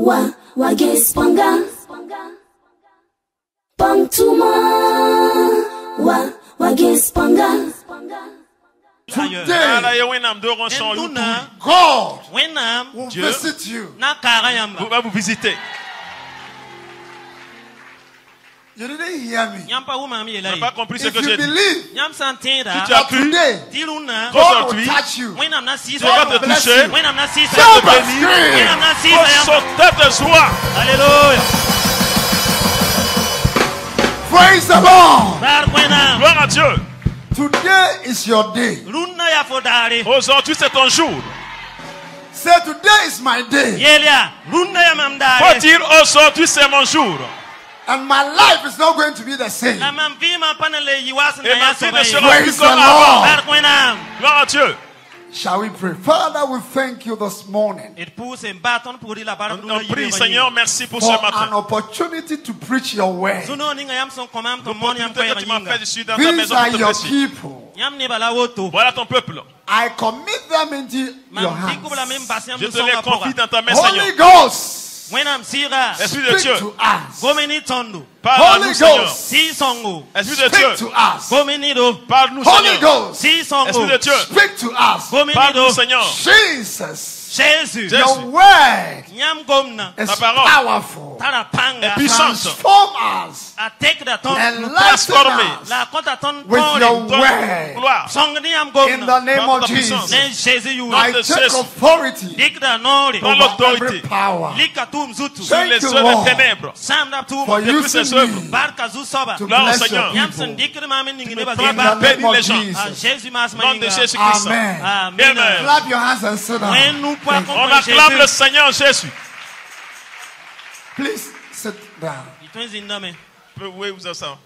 Wagespanga Pantuma Wagespanga Today, God will visit you. va vous visiter. You didn't hear me. Tu n'as pas compris ce If que you j'ai dit. believe Si tu as that cru, today God will touch you, Dieu va te God bless toucher, you. va te Jump and bénir, scream. faut sauter de joie. Alléluia. Praise the Lord. Gloire à Dieu. Today is your day. Aujourd'hui c'est ton jour. Say today is my day. Faut dire aujourd'hui c'est mon jour. And my life is not going to be the same. Et ma vie ne sera Praise plus the comme avant. Lord. Gloire à Dieu. Shall we pray? Father, we thank you this morning On prie, Seigneur, merci pour ce for an matin. opportunity to preach your word. L'opportunité que tu m'as fait ici dans ta These maison are pour te your prêcher. people. Voilà ton peuple. I commit them into your hands. Je te les confie dans ta main, Holy Seigneur. Ghost, Esprit de Dieu, speak to us. parle à Holy nous, Seigneur. Ghost, Esprit de speak Dieu, to us. parle-nous, Holy Seigneur. Ghost, Esprit de Dieu, speak to us. parle-nous, Seigneur. Jesus, Jésus, your word is Ta parole powerful. est puissante. Transform us. Enlighten Transformé us with your word. gloire. In the name Par of ta puissance. Jesus, I de take Jésus. authority Dans over l'autorité every power. sur Thank les you, œuvres Lord, des ténèbres. for Depuis using ces œuvres, me to Gloire au bless Seigneur. your people. tu me In prends the pour name bénir of les gens. Jesus. Nom de Jésus-Christ. Amen. Amen. Clap your hands and sit down. Thank you. On acclame le Seigneur Jésus. Please sit down. Oui, vous avez ça.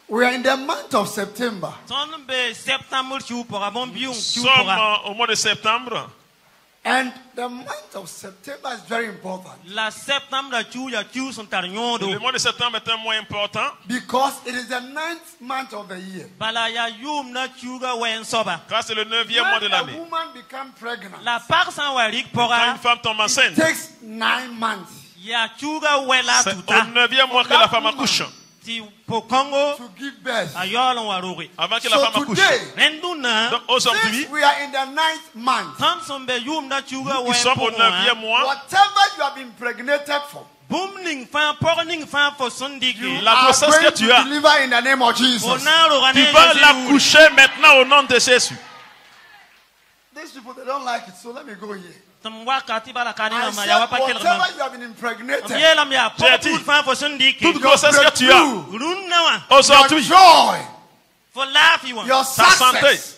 We are in the month of September. Nous sommes au mois de septembre. And the month of September is very important Le mois de septembre est un mois important because it is the 9th month of the year. car c'est le 9e mois de When a l'année. woman becomes pregnant, Quand une femme tombe enceinte, it takes 9 months c'est au 9e mois que la femme accouche. to give birth. Avant que la So femme accouche. today, Donc aujourd'hui, since we are in the 9th month, nous sommes au 9e mois. whatever you have been impregnated for, La you are grossesse going que to tu as, deliver in the name of Jesus. tu vas l'accoucher maintenant au nom de Jésus. These people, they don't like it, so let me go here. I said, J'ai whatever you have been impregnated, dit, toute grossesse que tu as, your aujourd'hui, joy, your ta santé, success,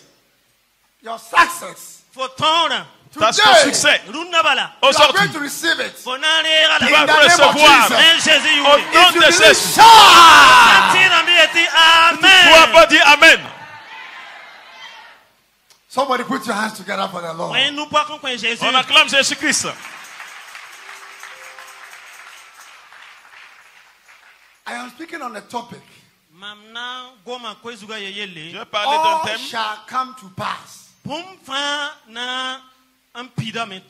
your success, ton today, succès, you are going aujourd'hui, to receive it. tu In vas the name of recevoir Jesus. au nom If you de believe, Jésus. shout! Tu vas pas dire Amen. Somebody put your hands together for the Lord. On acclame Jésus-Christ. I am speaking on a topic. Je vais parler d'un All thème. shall come to pass.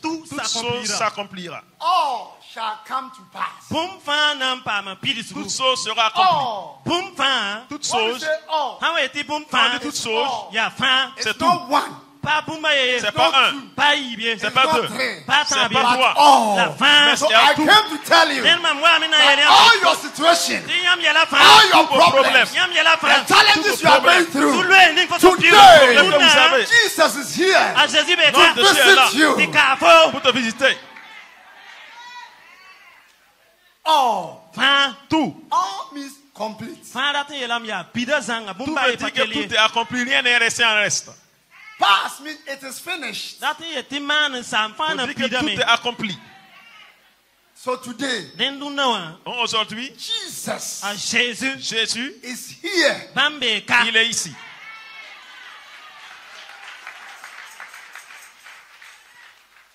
Toute chose s'accomplira. All shall come to pass. Toute chose sera accomplie. All. Toute When you chose, say all, quand on dit toute chose, c'est it's tout. not one. C'est pas un, c'est pas deux, c'est pas But trois. all. Mais So c'est I à tout. came to tell you that all your situation, all Tous your vos problèmes, problems, the challenges tous you are vos going through, problèmes que today, vous savez, Jesus is here nom de Dieu est là to visit you. pour te visiter. All. Tout. All means complete. Tout veut dire que tout est accompli, rien n'est resté en reste. Pass means it is finished. Ça veut dire que tout est accompli. So today, Aujourd'hui, Jesus Jésus, is here. il est ici.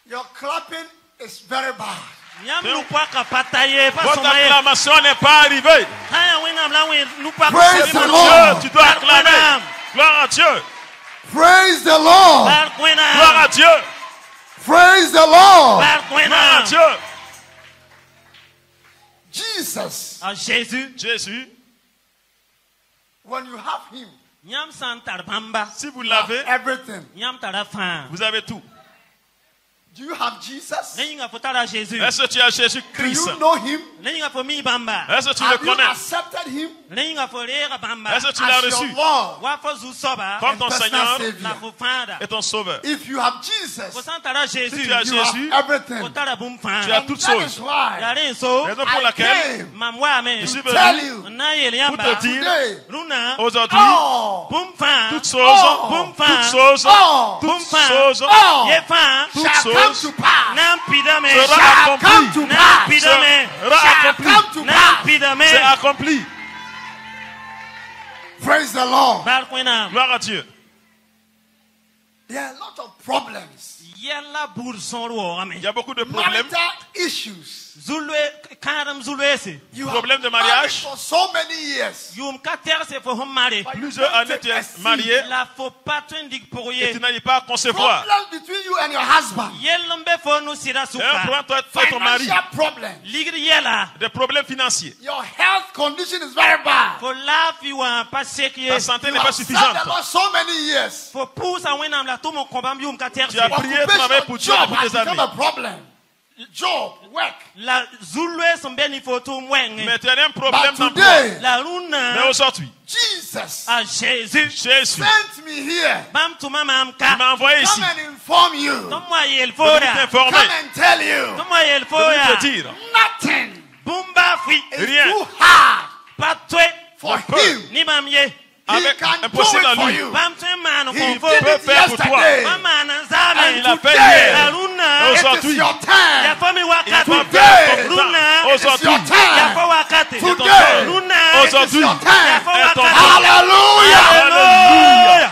Your clapping is very bad. Votre acclamation n'est pas arrivée. Praise the Dieu, Lord. tu dois acclamer. Gloire à Dieu. Praise the Lord. Gloire à Dieu. Praise the Lord. Gloire Dieu. Jesus. Jésus. Jésus, When you have him, Nyam santar bamba. si vous you have l'avez, everything. Nyam tarafa. vous avez tout. Do you have Jesus? Nenga fotara Jésus. Est-ce que tu as Do Jésus-Christ? you know him? Nenga fo mi bamba. Est-ce que tu le Have you connais? accepted him Nenga fo rera bamba. Est-ce que tu l'as as your reçu Lord Wa fo zu soba. comme ton personal Seigneur La Savior? fo fanda. et ton Sauveur? If you have Fo Jesus, santara Si Jésus. tu as you Jésus, have everything. Fotara bum tu as fan. toutes That is choses. why Yare so. Raison pour I laquelle came Mamwa me. je suis to tell venu you Na yele pour yamba. te dire today, Runa. aujourd'hui all, Bum fan. toutes choses, Oh. Bum toutes fan. choses, all toutes Bumfa. choses all Ye fan. toutes shall come choses to pass. Nam pidame. sera Shall come accompli. to Nam pass. pidame. Sera Shall accompli. come to Nam pass. pidame. C'est accompli. Praise the Lord. Barkwena. Gloire à Dieu. There are a lot of problems. Yalla burson ro ame. Il y a beaucoup de problèmes. Marital issues. Zulwe karam zulwese. You Problème have de mariage. married for so many years. Yum kater se fo homare. But you Plusieurs don't années tu take a es seat. marié La fo patun dik et pourrier. tu n'arrives pas à concevoir. Problems between you and your husband. Yellombe fo no sira Il y a un suka. problème toi et ton mari. Financial problems. Ligri yella. Des problèmes financiers. Your health condition is very bad. Fo lafi wa pasekye. Ta santé You n'est pas have served the suffisante. Lord so many years. Fo pousa wenam la tout mon combat yum kater Tu as se. prié, travaillé pour Dieu job depuis has des become années. a problem. Job, work. La zulwe son beni fo tout mwenge. Mais tu as un problème But d'emploi. today, La Mais runa. aujourd'hui, Jesus A Jésus. Jésus sent me here. Bam tu mama il amka. m'a envoyé ici Come and inform you. Tomo yel pour fora. t'informer, Come and tell you. Tomo yel pour fora. te dire. Nothing Bumba fui. is Rien. too hard Patwe. for peu. him. Ni bam ye. He Avec can do impossible à it for lui. you. Bam tu man He kon fo. did peut it faire pour toi. yesterday. Mama na zame. Il a fait Today. La hier. runa. It is Aujourd'hui, your Ya time. fo mi il wakati. va Today. faire ton Runa. temps. It's Aujourd'hui, your Ya time. fo wakati. c'est ton Today. temps. Runa. Aujourd'hui, It's your Ya time. fo est ton wakati. temps. Hallelujah. Hallelujah.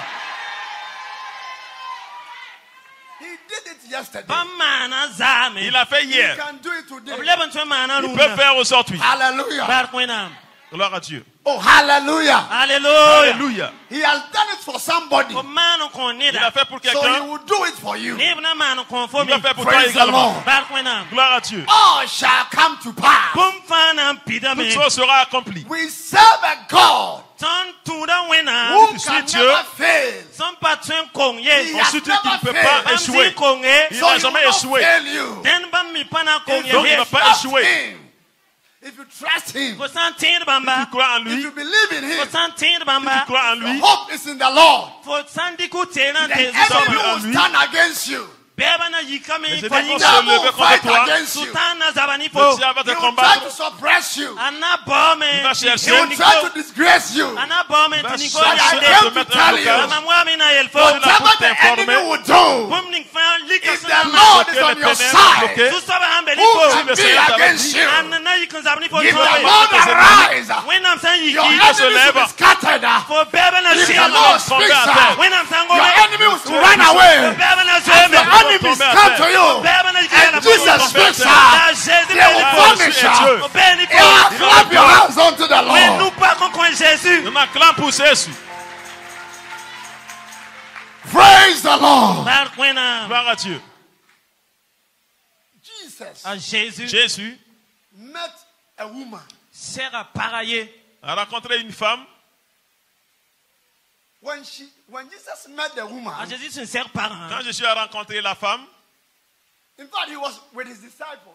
He did it yesterday. Bam mana zame. il a fait He hier. can do it today. Obleben tu mana Il peut runa. faire aujourd'hui. Hallelujah. Barkwena. Gloire à Dieu. Oh, hallelujah. Hallelujah. Alléluia. He has done it for somebody. Ko mano kon Il a nida. fait pour So he quelqu'un. will do it for you. Ni bna mano kon fo Il mi. va faire pour toi Praise the également. Lord. Barkwena. Gloire à Dieu. All shall come to pass. Bum fana pidame. Toute chose sera accomplie. We serve a God Ton tunda wena. who Tu suis can Dieu. never fail. Son patun kong He ye. has Ensuite, il ne peut never pas failed. échouer. Kong ye. Il So n'a he will jamais not échoué. fail you. Den bam mi pana kong If Donc, il ye. ne va you pas trust échouer. him, if you trust him, Ko santir bamba. Tu crois en if lui. you believe in Ko him, santir Tu bamba. crois en your lui. hope is in the Lord. Fo sandi ku tena The te enemy so. will lui. stand against you. Beba na yikame Mais c'est fo des yinga. Se Devil lever will contre fight toi. against you. Sultan na zabani Le fo. diable va He te will try to combattre. suppress you. Ana bome. Il va chercher. He will try to disgrace you. Ana bome Il va tiniko chercher ya à de. te te mettre tell un you. blocage. Mama mwa mi na yel fo. Whatever the enemy will do, Bum ning fa lika if the sana. Lord is Que on les your ténèbres side, bloquées. Su saba ambeli who fo. can le be Seigneur t'avait against you? Ana na yikan zabani fo. If the Towe. Lord arise, When I'm saying your yiki. enemies se will lève. be scattered. For beba na If the shema. Lord tomber speaks, à terre. When I'm saying your go. enemy will run away. Beba na As the shema. enemies tomber à come terre. to you, Beba na and yikana. Jesus speaks, La Jésus they will beni fo. vanish. Dieu. Beni Yeah, fo. clap your hands unto the Mais Lord. nous pas qu'on connaît Jésus. On acclame pour Jésus. Praise the Lord. Barkwena. Gloire à Dieu. Jesus À Jésus. Jésus met a woman. Sert à pareiller. a rencontré une femme. When Jesus met the woman, À Jésus se sert par Quand un. Jésus a rencontré la femme, in fact, he was with his disciples.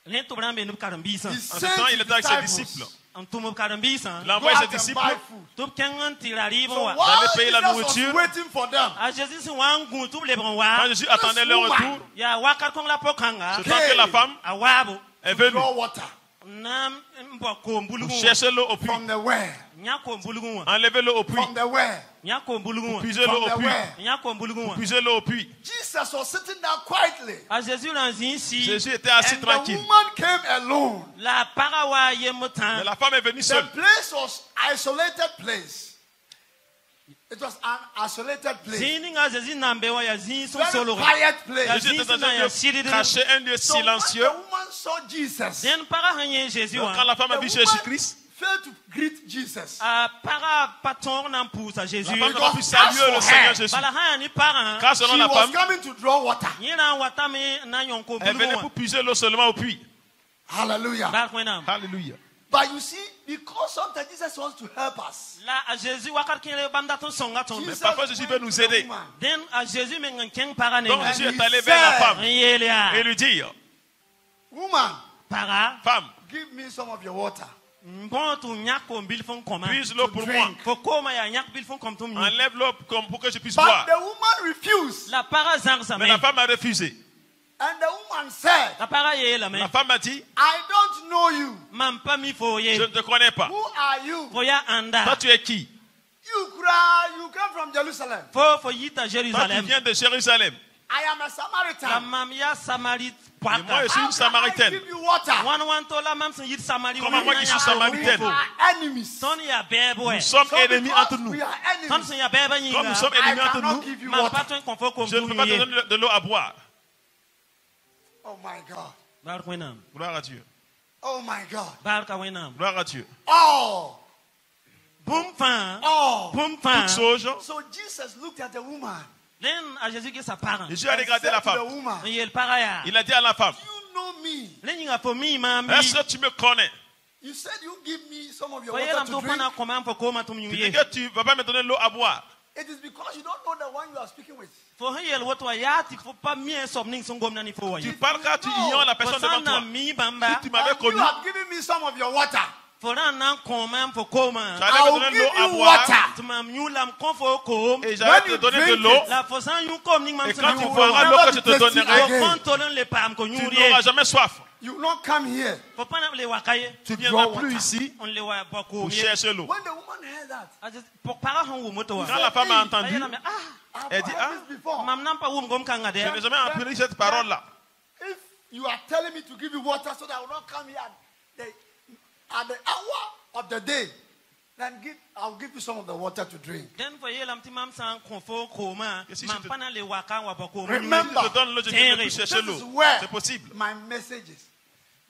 L'un tout blanc nous carambisa. He en ce sent temps, il his était avec ses disciples. disciples. En tout monde carambisa. Il a Go envoyé ses out and disciples. buy food. Tout qu'un tirari So bon. while D'aller payer la Jesus nourriture. was waiting for them, À Jésus se wang gun tout les bons Quand wa. Jésus attendait leur woman. retour, Ya wakar kong la pokanga. ce temps que la femme A wabo. est venue draw water Nam mbo ko mbulugu. pour chercher l'eau au puits, from the well, Nya ko mbulugu wa. enlever l'eau au puits, from the well, Nya ko mbulugu wa. puiser l'eau from au the puits, well. Nya ko mbulugu wa. puiser l'eau au puits. Jesus was sitting down quietly, À Jésus l'anzin si. Jésus était assis and the tranquille. woman came alone. La parawa ye Mais motan. la femme est venue The seule. place was isolated place. It was an isolated place, Zini nga Jésus nambewa ya zin son very solo. quiet place. Jésus était dans un lieu caché, un lieu So when silencieux. the woman saw Jesus, Den para hanye Jésus Donc, quand wa. la femme a the vu woman Jésus-Christ, failed to greet Jesus. Para patron nan pousa Jésus. La femme n'a pas pu saluer le Seigneur Jésus. Bala ha ni para. Car She selon la was femme, coming to draw water. Yena watame na yonko elle venait bulu. pour puiser l'eau seulement au puits. Hallelujah. Bar kwenam. Alléluia. But you see, because sometimes Jesus wants to help us. La Jésus wakat kele banda ton songa ton. Jesus parfois, Jésus went veut to nous the aider. woman. Den a Jésus men ken para ne. Donc Jésus And est allé he vers la said, femme Yelia. et lui dit, Woman, Para. femme, give me some of your water. Bon tu nyak ko bil fon koma. puise l'eau pour moi. Fo koma ya nyak bil fon kom tum. Enlève l'eau comme pour que je puisse But boire. the woman refused. La para zang sa Mais men. la femme a refusé. And the woman said, La para ye la men. La femme a dit, I don't know you. Mam pa mi fo je ye. ne te connais pas. Who are you? Fo ya Toi, anda. tu es qui? You cry, you come from Jerusalem. Fo yita Toi, tu Jérusalem. viens de Jérusalem. I am a La Samaritan. mam ya Samarit Et moi, paka. je suis une How can I Samaritaine. give you water? Wan to la mam sen yit Samari. Comment moi qui suis Samaritaine? We are enemies. Ton ya bebe. Nous sommes So ennemis because entre nous. we are Ton enemies, sen ya bebe Comme nous yinga. sommes I ennemis entre cannot nous, give you Mam water. pa ton konfo kom je ne peux pas te ye. donner de l'eau à boire. Oh my God. Bar kwenam. Gloire à Dieu. Oh my God. Bar ka wenam. Gloire à Dieu. Oh. Boum fan. Oh. Boum fan. Toutes choses, So Jesus looked at the woman. Len a Jésus ki sa parent. Jésus a And regardé said la to the femme. woman, Il el para ya. Il a dit à la femme, you know me. Len yinga fo mi mami. est-ce que tu me connais? You said you give me some of your Fo water yelam to to drink. pana koma fo koma tum Tu yuye. dis que tu ne vas pas me donner l'eau à boire. It is because you don't know the one you are speaking with. Fo yel woto ya ti fo pa mi som ning son gom na ni fo wa Tu ye. parles car tu ignores la Fo personne devant san na toi. mi bamba. Si tu m'avais And you connu, have given me some of your water. Fo ran nan koma fo tu koma. allais I me will donner give l'eau à you boire. water. Tu m'as mis lam kon fo kom. Et j'allais When te you donner de drink l'eau. it, La fo san yu kom ning mam Et sen quand yu tu fo boiras wa. l'eau que je te Never be donnerai, thirsty Fo again. kon tolen le pam ko tu nyuri. n'auras jamais soif. You will not come here. Fo pana le wakaye. Tu ne draw viendras water. plus ici On le wa ba ko pour mi. chercher l'eau. When the woman heard that, Pour para hon wo moto wa. Quand la femme a entendu, Ayena me ah. I've elle dit, heard ah, this before. Mam nan pa wum gom kanga de. je n'ai jamais appris cette parole-là. If you are telling me to give you water so that I will not come here at the hour of the day, then I'll give you some of the water to drink. Den fo yelam ti mam san kon fo koma. Et si Mam je te- pana le waka wa ba ko. Remember, Je te donne l'eau, je ne viens plus chercher this l'eau. is where C'est possible. my message is.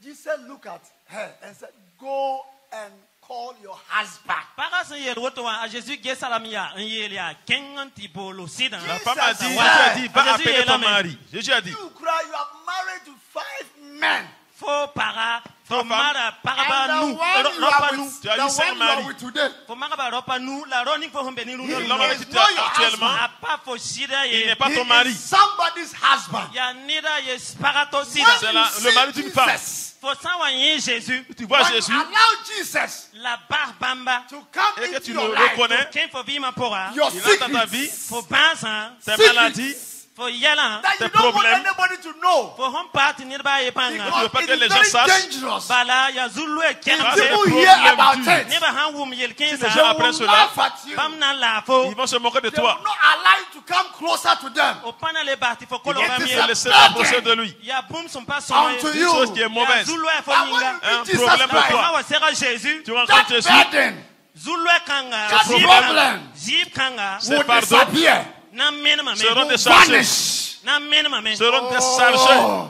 Jesus looked at her and said, go and call your husband. Para sen yel woto wa a Jésus ge salamia en yel ya kengan ti bolo sidan. La femme a dit, Jesus Jésus a dit, va Jésus appeler est là, ton mais- mari. Jésus a dit, You cry, you are married to 5 men. Fo para fo Femme. mara para ba And the nu one you ropa are nu. with, Tu as the eu one 5 you are maris. with today, Fo mara ba ropa nu la roni fo hombe ni nu. He l'homme avec is qui tu not es your actuellement, husband. A pa fo sida il n'est ye. pas He ton mari. is somebody's husband. Ya nida ye sparato When sida. C'est you la- see le mari d'une femme. Jesus, Fo san wa yin Jésus. Tu vois when Jésus you allow Jesus La bar bamba. to come et que into tu your le life, reconnais, Ken fo vi ma pora. your il entre dans ta vie, secrets, Fo bansan. tes Secrets. maladies, Fo yelan. that you tes don't want problèmes. anybody to know. Fo hom parti ni ba ye panga. veux pas Because que it les is gens very sachent. dangerous. Bala ya zulu e ken. Ça, c'est un People hear problème about dur. it. Ne ba han wum yel ken Si les sa. gens They après will cela, laugh at you. Bam na la fo. ils vont se moquer de They will toi. not allow you to come closer to them. O pana le bati fo Ils kolo vont ba It is mi. a te laisser burden. approcher de lui. Ya boum son pas son. Unto Une you. chose qui est Ya mauvaise. zulu e fo But when ninga. you Un meet Jesus problème pour Ha toi. wa sera Jésus. Tu rencontres that Jésus, burden Zulu e kanga. That Zip problem kanga. Zip kanga. C'est will pardon. disappear. Na men ma seront me. déchargés. Vanish. Na men ma me. Seront déchargés. Oh.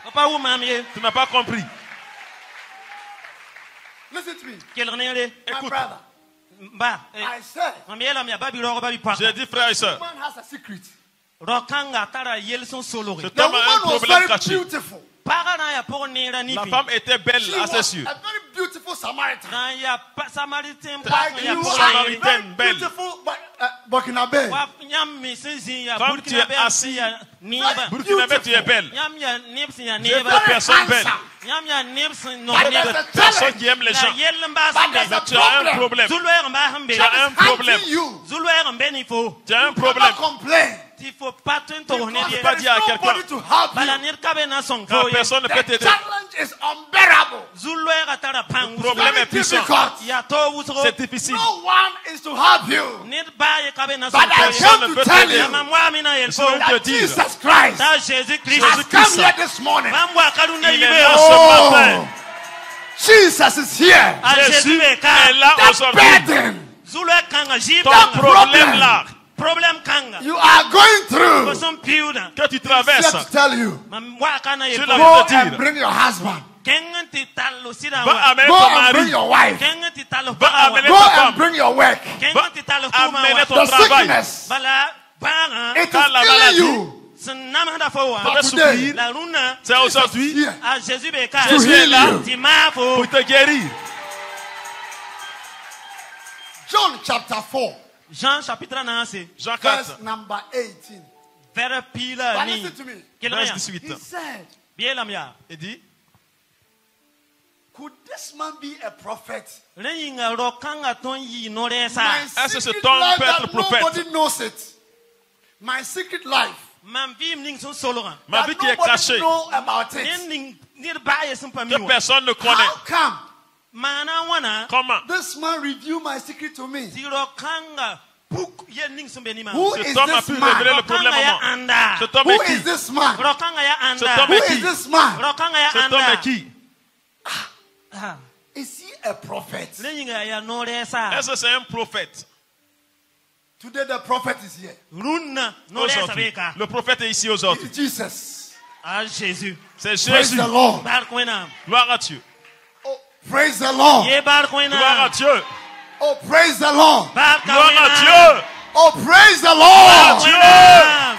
Papa ou mamie. Tu n'as pas compris. Listen to me, Quel renele. my Écoute. brother. Ba. I said, Mamie la mi babi ro babi pa. J'ai dit, frères et sœurs, man has a secret. Rokanga tara yel son solori. cet The homme a un woman was problème very caché. beautiful. Para na ya por nera ni La fi. femme était belle She à was ses yeux. a very beautiful Samaritan. Na ya samaritain pa Like ya you por are Samaritan. nera. very belle. beautiful, but Burkinabe. Wa nyam mi sinzin ya Comme Burkina tu es be assis, ya niba. Burkinabé, tu es belle. Nyam ya nibs ya J'ai niba. fait personne belle. Nyam ya nibs no But niba. there's a Personne challenge. qui aime les Na gens. yel mba But there's sambe. a Tu as un problem. problème. Zulu er mba hambe. Tu as un problème. Hunting you. Zulu er mbe ni fo. Tu as un Never problème. complain. Ti fo patun to ne Because die. pas there is dire à quelqu'un. nobody to help Bala you. nir kabe na son Quand fo ye. personne ne peut The t'aider. challenge is unbearable. Zulu er atara pang. problème Very est puissant. difficult. Ya to wusro. C'est difficile. No one is to help you. Nir ba ye kabe na son But I fo ye. Personne came ne to peut tell t'aider. you Ma mwa mi na yel fo. Sinon, te that dire. Jesus Christ Ta Jésus Christ. has come here this morning. Bambwa karuna Il est yibe là yo. ce matin. Oh, Jesus is here. A Jésus Jésus est be ka. là That aujourd'hui. burden Zulu kanga jib Ton kanga. problème là, Problem kanga. you are going For through. some piuda. que tu Here traverses, to tell you, Ma mwa kana ye Sur fo. la- go te dire. and bring your husband. Va amener Go ton and bring mari. your wife. Va amener Go ta and femme. bring your work. Va amener ton The travail. sickness, it Quand la is maladie killing you. va But today, souffrir. C'est aujourd'hui. here Jésus Jésus est là pour pour te guérir. John chapter 4, Jean chapitre 9, Jean verse 4, number 18. vers pile But ni. listen to me. verset He 18. said, Il dit, could this man be a prophet? Reyinga rokanga ton yi no resa. My Est-ce que secret cet homme life peut être that prophète? nobody knows it. My secret life Mam vim ning sun soloran. ma that vie qui est nobody cachée, know about Nen it. ning nir baye sun pa que miwa. personne ne connaît. How come Mana wana Comment? this man revealed my secret to me? ti rokanga puk ye ning sun beni ma. Who is Cet homme a this pu révéler man? le problème Rokanga ya au monde. anda. Cet homme Who est is qui? this man? Rokanga ya Cet anda. homme Who est is qui? this man? Rokanga ya Cet homme anda. est qui? Ah, Is he a prophet? Reyinga ya no resa. Est-ce que c'est un prophète? Today the prophet is here. Runa no resa Aujourd'hui. beka. Le prophète est ici aujourd'hui. It's Jesus. Ah Jésus. C'est Praise Jésus. the Lord. Bar koina. Gloire à Dieu. Oh, praise the Lord. Ye bar Gloire à koina. Dieu. Oh, praise the Lord. Bar Gloire à koina. Dieu. Oh, praise the Lord. Koina.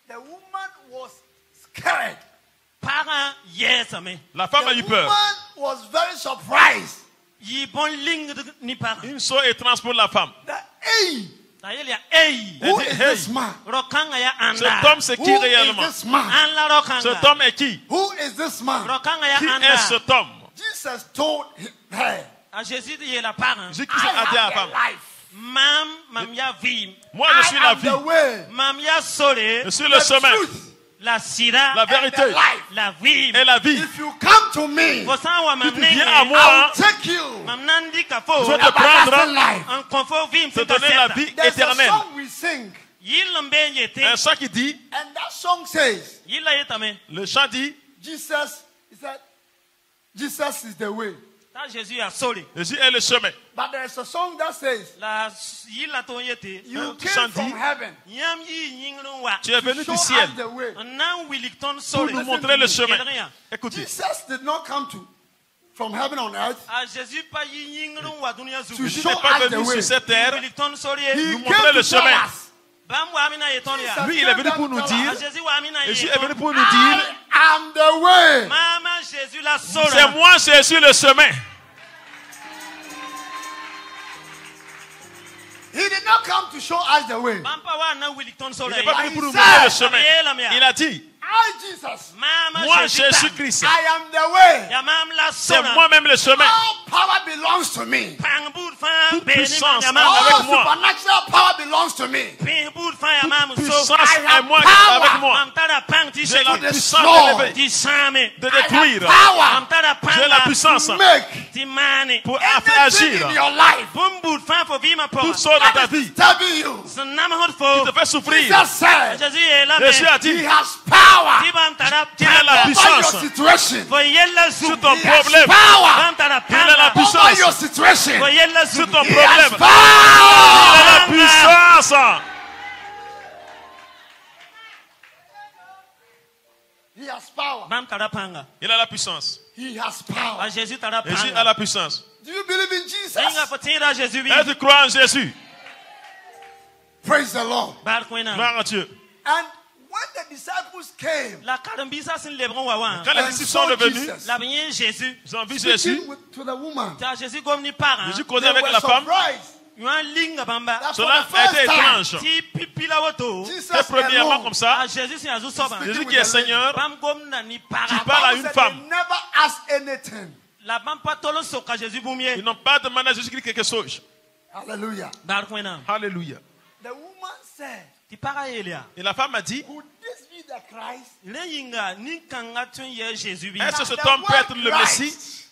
The woman was scared. Para yes me. La femme a The eu peur. woman was very surprised. Yi bon ling ni para. Une chose étrange pour la femme. That, hey, Ta yelia ei. who dit, is hey. this man? Rokanga ya Cet anda. homme, c'est Who qui is réellement? this man? An la rokanga. Cet homme est qui? Who is this man? Rokanga ya Qui est anda. cet homme? Jesus told her, A Jésus dit la parent. Jésus I a dit à la have femme, the life. Mam ya vie. moi I je suis la am vie, the way, Mam ya sole. je suis le the chemin, truth, La sida. la and the vérité life. La vie. et la vie. If you come to me, Vosan wa mam Tu viens à nenge. moi, I will take you Mam nandi je kafo. vais te everlasting prendre, life. Un confort vim te te donner la vie There's a éternelle. song we sing, Yilambe Un yete. chant qui dit, and that song says, Yila yetame. le chant dit, Jesus, he said, Jesus is the way. Ta Jésus a sole. Jésus est le chemin. But there's a song that says, La yila to yete. you tu came chantes from dit, heaven Yam yi yingron wa. tu es venu show du us ciel the way. Nan wilikton pour sole. nous montrer le chemin. Rien. Écoutez, Jesus did not come to from heaven on earth A Jésus pa yi yingron wa dunia to zubi. Jésus show n'est pas us the venu way. sur cette terre Wilikton sole. He nous came montrer le to tell chemin. us. Bambo amina yeton ya. Jesus Lui, il est venu came pour to nous tell dire, us, Jésus wa amina Jésus est yeton. venu pour nous dire, I am the way. Mama Jésus la c'est sole. moi Jésus le chemin. He did not come to show us the way. Bampa wa na wilikton sole. Il n'est pas venu pour nous He montrer le said, chemin. Il a dit, I, Jesus, Mama moi Jésus ta. Jésus-Christ, I am the way. Ya mam la c'est sole. moi-même le chemin. All power belongs to me. Pang bud fan Toute beni puissance ya mam. avec All moi. supernatural power belongs to me. Ping bud fan ya mam so. Puissance I have est moi power. avec moi. Mam tada pang ti J'ai se la to puissance destroy. d'élever, ti same. de I have détruire. power Mam tada pang J'ai la puissance to make ti mani. pour anything agir. in your life Bum bud fan fo vi ma po. Toutes choses dans ta that is vie disturbing you. Sanam hot qui fo. te fait souffrir. Jesus said Jésus est là Jésus a he dit, has power ti bam tada qu'il a la pang. over your puissance situation. Fo yella zu. sur ton He has problème. power Bam tada Il a la pang. puissance over your situation. Fo yella zu. sur ton He has problème. power. Il a la puissance. He has power. Bam tada panga. Il a la puissance. He has power. A Jésus tada Jésus a panga. la puissance. Do you believe in Jesus? Inga fo tira Jésus bi. Et tu crois en Jésus. Praise the Lord. Bar koina. Gloire à Dieu. And when the disciples came La karambisa sin lebron wa wa. Quand les and disciples saw sont devenus, Jesus La bien Jésus. ils ont vu Jésus. speaking to the woman, Ta Jésus comme ni parent. Jésus they causait avec were la femme. surprised Yuan linga bamba. that for Cela the a été first time, étrange. Ti pipi la woto. Jesus C'est premièrement alone comme ça. A Jésus sin azu soba. Jésus qui est Seigneur, Bam gom na ni qui para. parle à Bible une said femme. they never asked anything. La bam pa tolo soka Jésus Ils boumie. n'ont pas demandé à Jésus quelque chose. Hallelujah. Bar koina. Alléluia. The woman said, Ti para elia. Et la femme a dit, could this be the Christ? Le yinga ni kanga tun ye Jésus bi. est-ce que Now, cet the homme peut word être le Christ, Messie?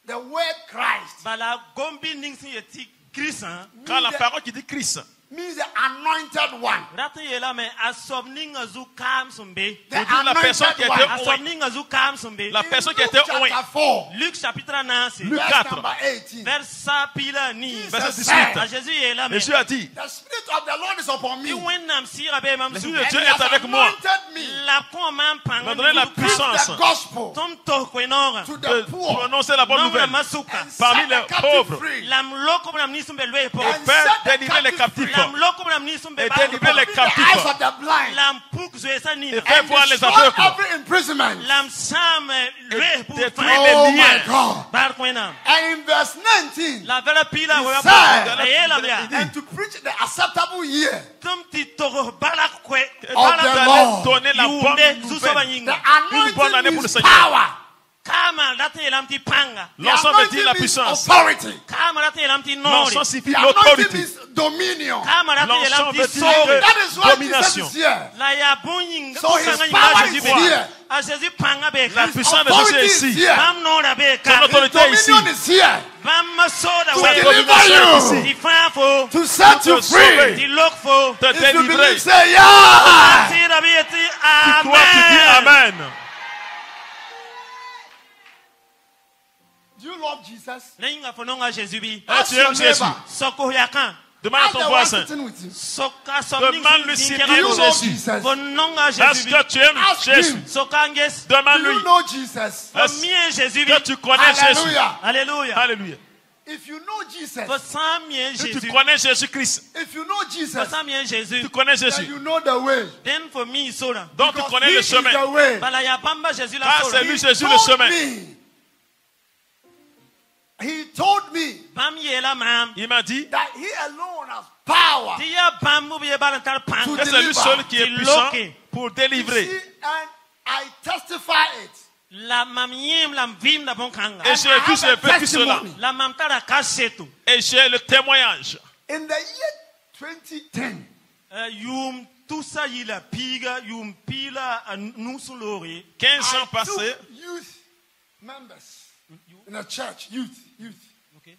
The word Christ Bala gombi ning sin ye ti Christ. Quand la parole qui dit Christ means the anointed one. Dat yela me asobninga zu kam sumbe. The Pour dire la personne qui anointed était one. Asobninga zu kam sumbe. La In personne qui Luke était chapter 4, Luc chapitre 9. Luc verse 4, number 18. Verset pila ni. verset Jesus 18. A Jésus yela me. Jésus a dit, The Spirit of the Lord is upon me. Ki wennam sira be mam l'Esprit sumbe. de And Dieu he est has avec moi. anointed me La ko mam Il m'a pang. donné la to preach puissance the gospel Tom to kwenora. to de the poor. prononcer la bonne Non nouvelle masuka. And parmi set the les captive pauvres. free. Lam loko nam ni sumbe lwe po. And Faire set the délivrer les captive captifs. free. Lam loko nam ni sumbe Et ba. délivrer les Open the eyes captifs. of the blind. Lam puk zwesa ni. Et faire voir And les destroy aveugles. every imprisonment. Lam sam lwe pour détruire fin. les Oh my liens. God. Bar kwenam. And in verse 19, La vela pila He wa said- pa. Yela me. and to preach the acceptable year, Tom ti toro balak kwe. the D'aller Lord. donner la bonne Yunde zusoba nouvelle. the nyinga. Une bonne année anointing pour le means Seigneur. power. Kama date yelam ti panga. The L'ensemble dit anointing la means puissance. authority. Kama date yelam ti nori. L'ensemble The signifie anointing l'autorité. means dominion. Kama date yelam L'ensemble ti veut dire sori. That is why Jesus domination. is here. La ya bonyin. So his power is here. A Jésus panga be La ka. puissance de Jésus Authority est is ici. here. Bam nora be Son ka. autorité est ici. Dominion is here Bam soda to we. deliver domination you, Di fan fo. to set you te sauver. Di free. lok fo. Te If you délivrer. believe, say yeah. Ti da be ti Toi, tu dis amen. Amen. Do you love Jesus? Lenga fo nonga Jésus bi. Ah, tu aimes Jésus. Soko yakan. Demande à Ask ton the one voisin. sitting with you. Soka somning. Demande-lui s'il Do aime you love Jésus. Jesus? Fo nonga Est-ce Jésus bi. que tu aimes Ask Jésus? him. Sokanges. Do Demande-lui. you know Jesus? Fo Est-ce mien Jésus bi. que tu connais Jésus? Hallelujah. Alléluia. Alléluia. If you know Jesus, Fo san mien Si tu Jésus. connais Jésus-Christ, if you know Fo Jesus, san mien Jésus. tu connais then Jésus. you know the way. Den fo mi soda. Donc tu Because connais he le is chemin. the way. Bala ya bamba Jésus la Car soda. c'est lui He Jésus le told chemin. me. He told me Bam yela mam. Il m'a dit that he alone has power Ti ya bambu bi bala tar que panga. c'est lui seul qui est Tu puissant loqué. pour You délivrer. see, and I testify it. La mam yem la vim da bon kanga. Et j'ai vu, j'ai vécu cela. testimony. La mam tara kasetu. Et j'ai le témoignage. In the year 2010, Yum tusa yila piga yum pila nusulori. 15 ans I passés, took youth members in a church, youth, Okay.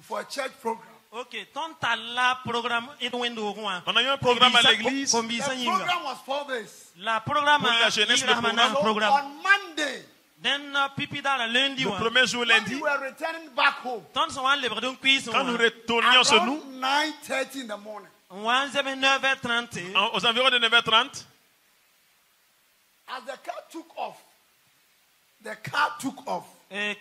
for a church program. Ok, ton tala programme et wendo roi. on a eu un programme à l'église. The Kombisa yinga. program was 4 days. La programme Pour la jeunesse, le Rahmana So programme. on Monday, Den pipi da la lundi Le wa. premier jour when we lundi, were returning back home, Ton son wan lebre don quiz quand nous wa. retournions sur nous, around 9:30 in the morning, Wan zebe 9h30. aux environs de 9h30, as the car took off,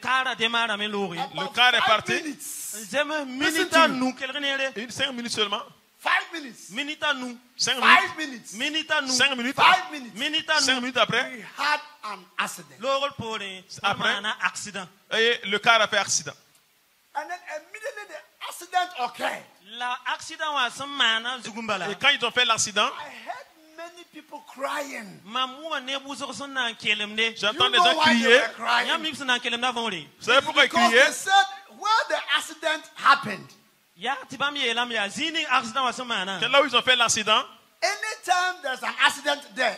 Kara demara me lori. about car est 5 parti. minutes, Zeme to minita me. nu kelgenere. 5 minutes seulement. 5 minutes, Minita nu. 5 minutes. 5 minutes, Minita nu. 5 minutes. 5 minutes, Minita 5 nu. minutes après, we had an accident. Lorol pore. Après. Mana accident. et le car a fait accident. And then immediately the accident occurred. La accident wa samana zugumbala. Et quand ils ont fait l'accident, I heard many people crying. Mamu ne buzo son na kelemde. j'entends You des know gens why they crier. were crying? Ya mix na kelemda vore. Vous savez pourquoi ils Because criaient? they said where the accident happened, Ya tibam yelam ya zini accident wa samana. C'est là où ils ont fait l'accident. anytime there's an accident there,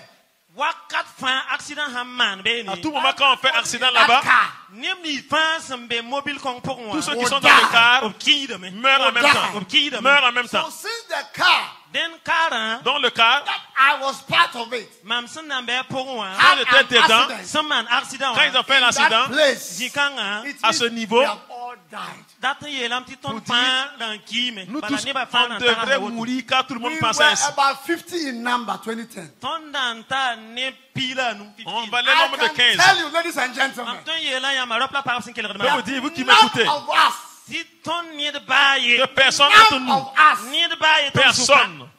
Wakat fan accident hamman be À ni. tout moment, quand on fait accident that là-bas, car Nem ni fan sambe mobile kong pour moi. tous ceux qui Oh, sont dans le car Ob ki de me. meurent en même die. temps. Ob ki de me. Meurent en même So temps. since the car Den kara Dans le car, that I was part of it mam san nambe pour moi. Quand had j'étais an dedans, accident, Saman accident. quand ils ont fait in that l'accident, place, Jikanga. it à means ce niveau, we have all died. Date yelam ti ton Pour dire, pan dans qui me. nous Bala tous, ne ba fan on dans devrait tara mourir car tout le We monde were pensait ainsi. about 50 in number 2010. Ton dans ta ne pila nu. On valait I nombre de can 15. tell you, ladies and gentlemen, Am ton yelam ya marop la par sin kele Je peux vous de dire, vous qui none m'écoutez, of us, Si ton ni de baye. que personne d'entre none nous, of us Ni de baye ton souka. personne,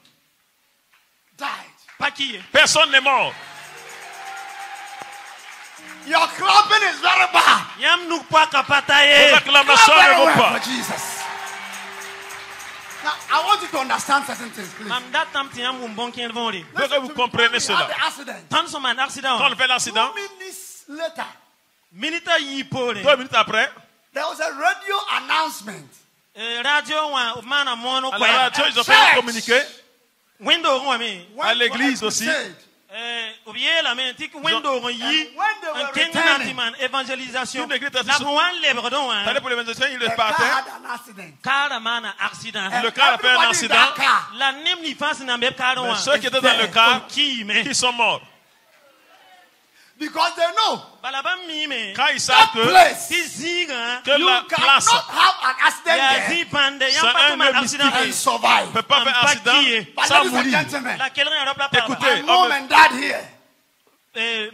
died. Pas qui. personne n'est mort. Your clapping is very bad. Yam nou pa Vos kapataye. acclamations Clap ne very vont well pas. for Jesus. Now, I want you to understand certain things, please. Mam datam ti yam wumbon ken vori. Je veux que vous Listen to me. compreniez When we cela. had the accident. Ton son man accident. Quand on fait l'accident, 2 minutes later, Minita yi pore. 2 minutes après, there was a radio announcement. Radio wa mana mono à la kwa. radio, ils ont fait un communiqué. Window roi me. When À l'église for a aussi. crusade, oubliez la main, tic window when they were returning, évangélisation. La moine libre donc. T'allais pour l'évangélisation, il the car partait. had an accident. Car man accident. Le car a fait un Everybody in accident. that car, La nem ni face na même car Mais ceux qui étaient dans le car, qui mais qui sont morts. because they know balaba mi mais Quand ils that savent que place, si ziga que you la cannot place have an accident ya there zi pande C'est ya pas un tout man lieu accident mystique. and survive. ne peut pas faire Un accident paquet. But sans ladies and mourir. gentlemen, la quelqu'un a la parole. Écoutez, my mom and dad here,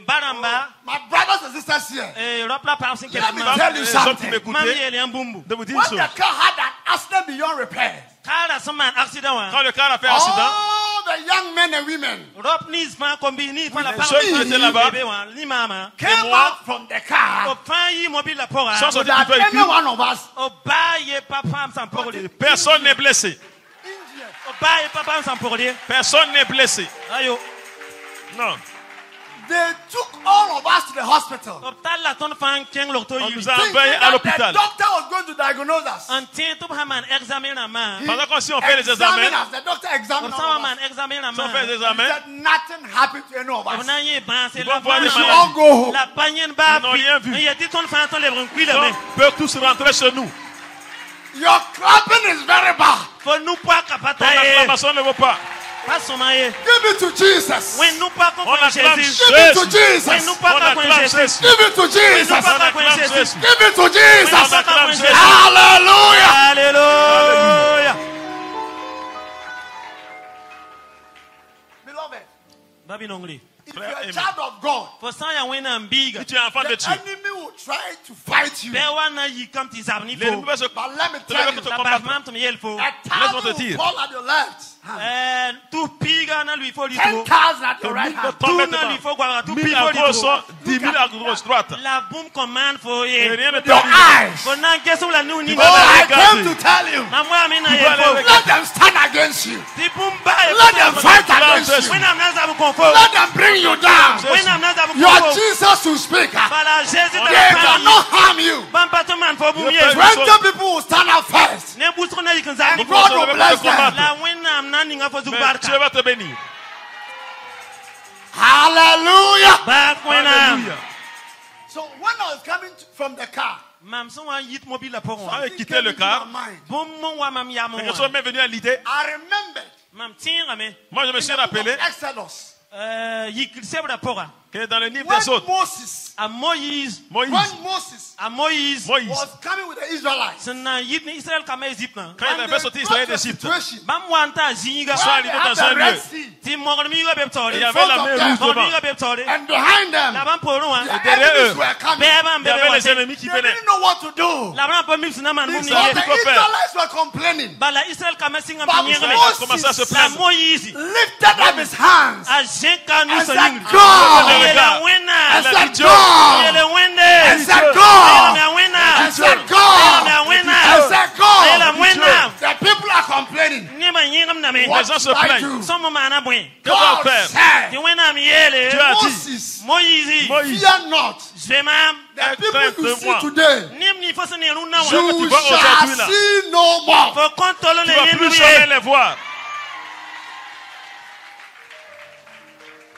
Baramba my brothers and sisters here, rop la parole c'est let me quelqu'un. tell you les gens qui something. Mami m'écoutaient, elle est un bumbu. de vous dire une When chose. the car had an accident beyond repair, Car a son man accident. Quand le car a fait accident, all the young men and women Rop ni pas combini pas la ceux parole. qui étaient là-bas, Ni mama. came moi, out from the car Au fin yi mobile la pora. sans so sortir that du any véhicule, one of us, Au bail pas femme sans parole. personne n'est blessé. Indians, Au bail pas femme sans parole. Personne n'est blessé. Ayo. Non. they took all of us to the hospital. Hôpital la ton fan keng lokto On yi. nous a Thinking envoyés à that the l'hôpital. doctor was going to diagnose us. Un tien tout haman examen na man. Pendant qu'on si on fait les Examine examens, us. The doctor examined Comme all ça of man us. examen na si on fait les man. He examens, said nothing happened to any of On us. a yé ban c'est Ils la vont voir We des should maladies. all go home. La pagnenne ba. Ils n'ont rien vu. Il y a dit ton fan ton les brun cuit on mais. peut tous rentrer chez nous. Your clapping is very bad. Faut nous pas Ton capata. acclamation ne vaut pas. Pas somaye. Give it to Jesus. Oui nous pas On comprendre acclame Jésus. Give it to Jésus. Oui Jesus. nous On pas acclame comprendre Jésus. Jésus. Give it to Oui nous Jesus. pas On comprendre acclame Jésus. Jésus. Give it to Oui nous Jesus. pas comprendre Jésus. Hallelujah. Alléluia. Beloved, Babi nongli. if Frère, you're a amen. child of God, Faut ça ya wena mbiga. Si tu es enfant de the Dieu, enemy will try to fight you. Bewa na yi kam ti zabni l'ennemi fo. va se But let me te tell lever you, contre La ton baf combattre. mam tum yel fo. a Laisse-moi te thousand will dire. fall at your left hand. Tu piga na lui fo li 10,000 fo. at your right hand. Tu na lui fo gwa tu 1000 pi à fo li gauche, fo. 10 000 à gauche droite. La boum commande fo Et ye. rien ne Your t'arrive. eyes. Fo na gesu la nu ni Oh, na. I regarder. came to tell you. Na mwa mi na Tu ye vas aller fo. avec- Let them stand against you. Ti boum ba ye. Let them fight against you. Wena na zabu konfo. Let them bring you down. Wena na zabu Your konfo. Jesus will speak. Bala Jésus ta They pa. cannot harm you. Bam pato man fo boum ye. 20 people will stand up first. Ne bustro na yikan zabu. And God will bless them. La wena na ninga fo Mais zubarka. Dieu va te bénir. Hallelujah. Ba wena. Alléluia. So when I was coming from the car, Mam son wa yit mobile la poro. Avec something quitter came le into car. my mind. Bom mon wa mam ya mon. Mais je suis même venu à l'idée. I remembered Mam tira me. Moi, je me suis in the book rappelé of Exodus Yik sebra pora. que dans le livre when des autres, Moses, A Moïse. Moïse, A Moïse. was coming with the Israelites. Sana yit ni Israël kama Egypte na. quand il avait sorti Israël d'Égypte, Bam wanta zinga. Soit When arrivé they had dans un the Red lieu. Sea, Ti mogol mi ga beb il tore. y avait front la of mer them. rouge Mogol mi devant. ga beb tore. and behind La them, bam poro wa. the derrière enemies eux, were coming. Be bam Il y bebe avait wa. les ennemis qui They venaient. didn't know what to do. La bam pa mix na man mum Because ni the ye. quoi faire. Israelites were complaining. Bala Israël kama singa But pinye me. Moses Commença à se La plaindre. Moïse. lifted up his hands A jenka nu and so said, ning. God, Ele God. wena. and a said, dit Dieu. God, Ele wende. and said, Ele God, me wena. and said, Ele God, me wena. and said, Ele God. wena. The people are complaining. Ni ma yingam na me. What gens se should I plaignent. do? Somo mana bwen. Que doit God faire? said, Ti wena mi yele. Dieu a dit, Moses, Moïse. Moïse, fear not. Je mam. The people you see Crainte-moi. today, Nim ni fosse ne runa wa. que tu you vois shall aujourd'hui là. see no more. Fo kontolo tu le vas yenu plus jamais ye. les voir.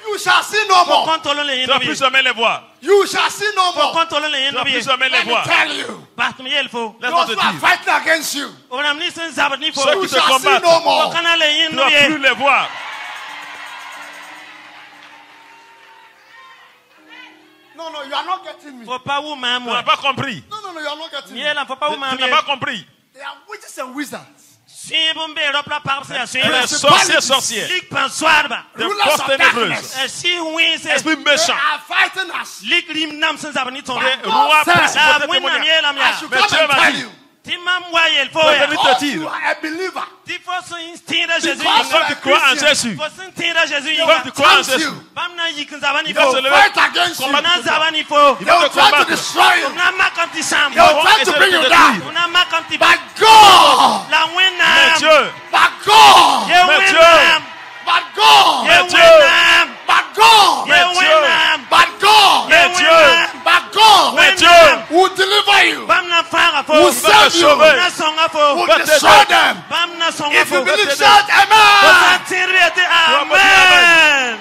You shall see no Fo more. kontolo le Tu yenu vas plus ye. jamais les voir. You shall see no Fo more. kontolo le Tu yenu vas plus ye. jamais les Let me voir. tell you, Partum yel fo. Laisse-moi those te who are dire. fighting against you, Onam ni sen zabat ni fo. Ceux you qui te shall see combattent, no Fo more. kana le tu yenu vas plus ye. les voir. No, no, you are not getting me. Fo pa wu mam Tu n'as wa. pas compris. No, you are not getting me. Yela fo pa wu mam Tu n'as ye. pas compris. They are witches and wizards. Sin bum be rop la par se sin. Les sorciers, sorcières. Lik pan soir ba. Des Rulers forces of ténébreuses. darkness. Si win se. Esprit They méchant. are fighting us. Lik lim nam sen zabat ni ton. But Des rois, God said, principautés, La win nam témoignages. ye lam I ya. should Mais come Dieu and m'a tell dit. you, Ti mam wa yel fo Je ya. vais te because dire. you are a believer, Ti fo so instira Jésus. Because Quand tu crois en Jésus, Fo sin tira Jésus. quand tu crois en Thank Jésus, you. Bam na yikin zabani il va fo. se lever. Fight against you. Combattre. Na zabani fo. Il They va will te try to combattre. destroy you. Na makam ti sam. They will vont try to essayer bring de you te down. détruire. Na makam ti. But God, La Mais wina. Dieu, but God, Ye Mais Dieu. wina. but God, Ye Dieu. wina. but God, Ye Mais Dieu. wina. but God, Ye Mais Dieu. wina. but God Mais Dieu, will deliver you, Bam na fara fo. will va te save you, sauver. Na songa fo. will Va te destroy aider. them. Bam na songa If you fo. believe, te shout Sa amen. tirete vas pas dire amen.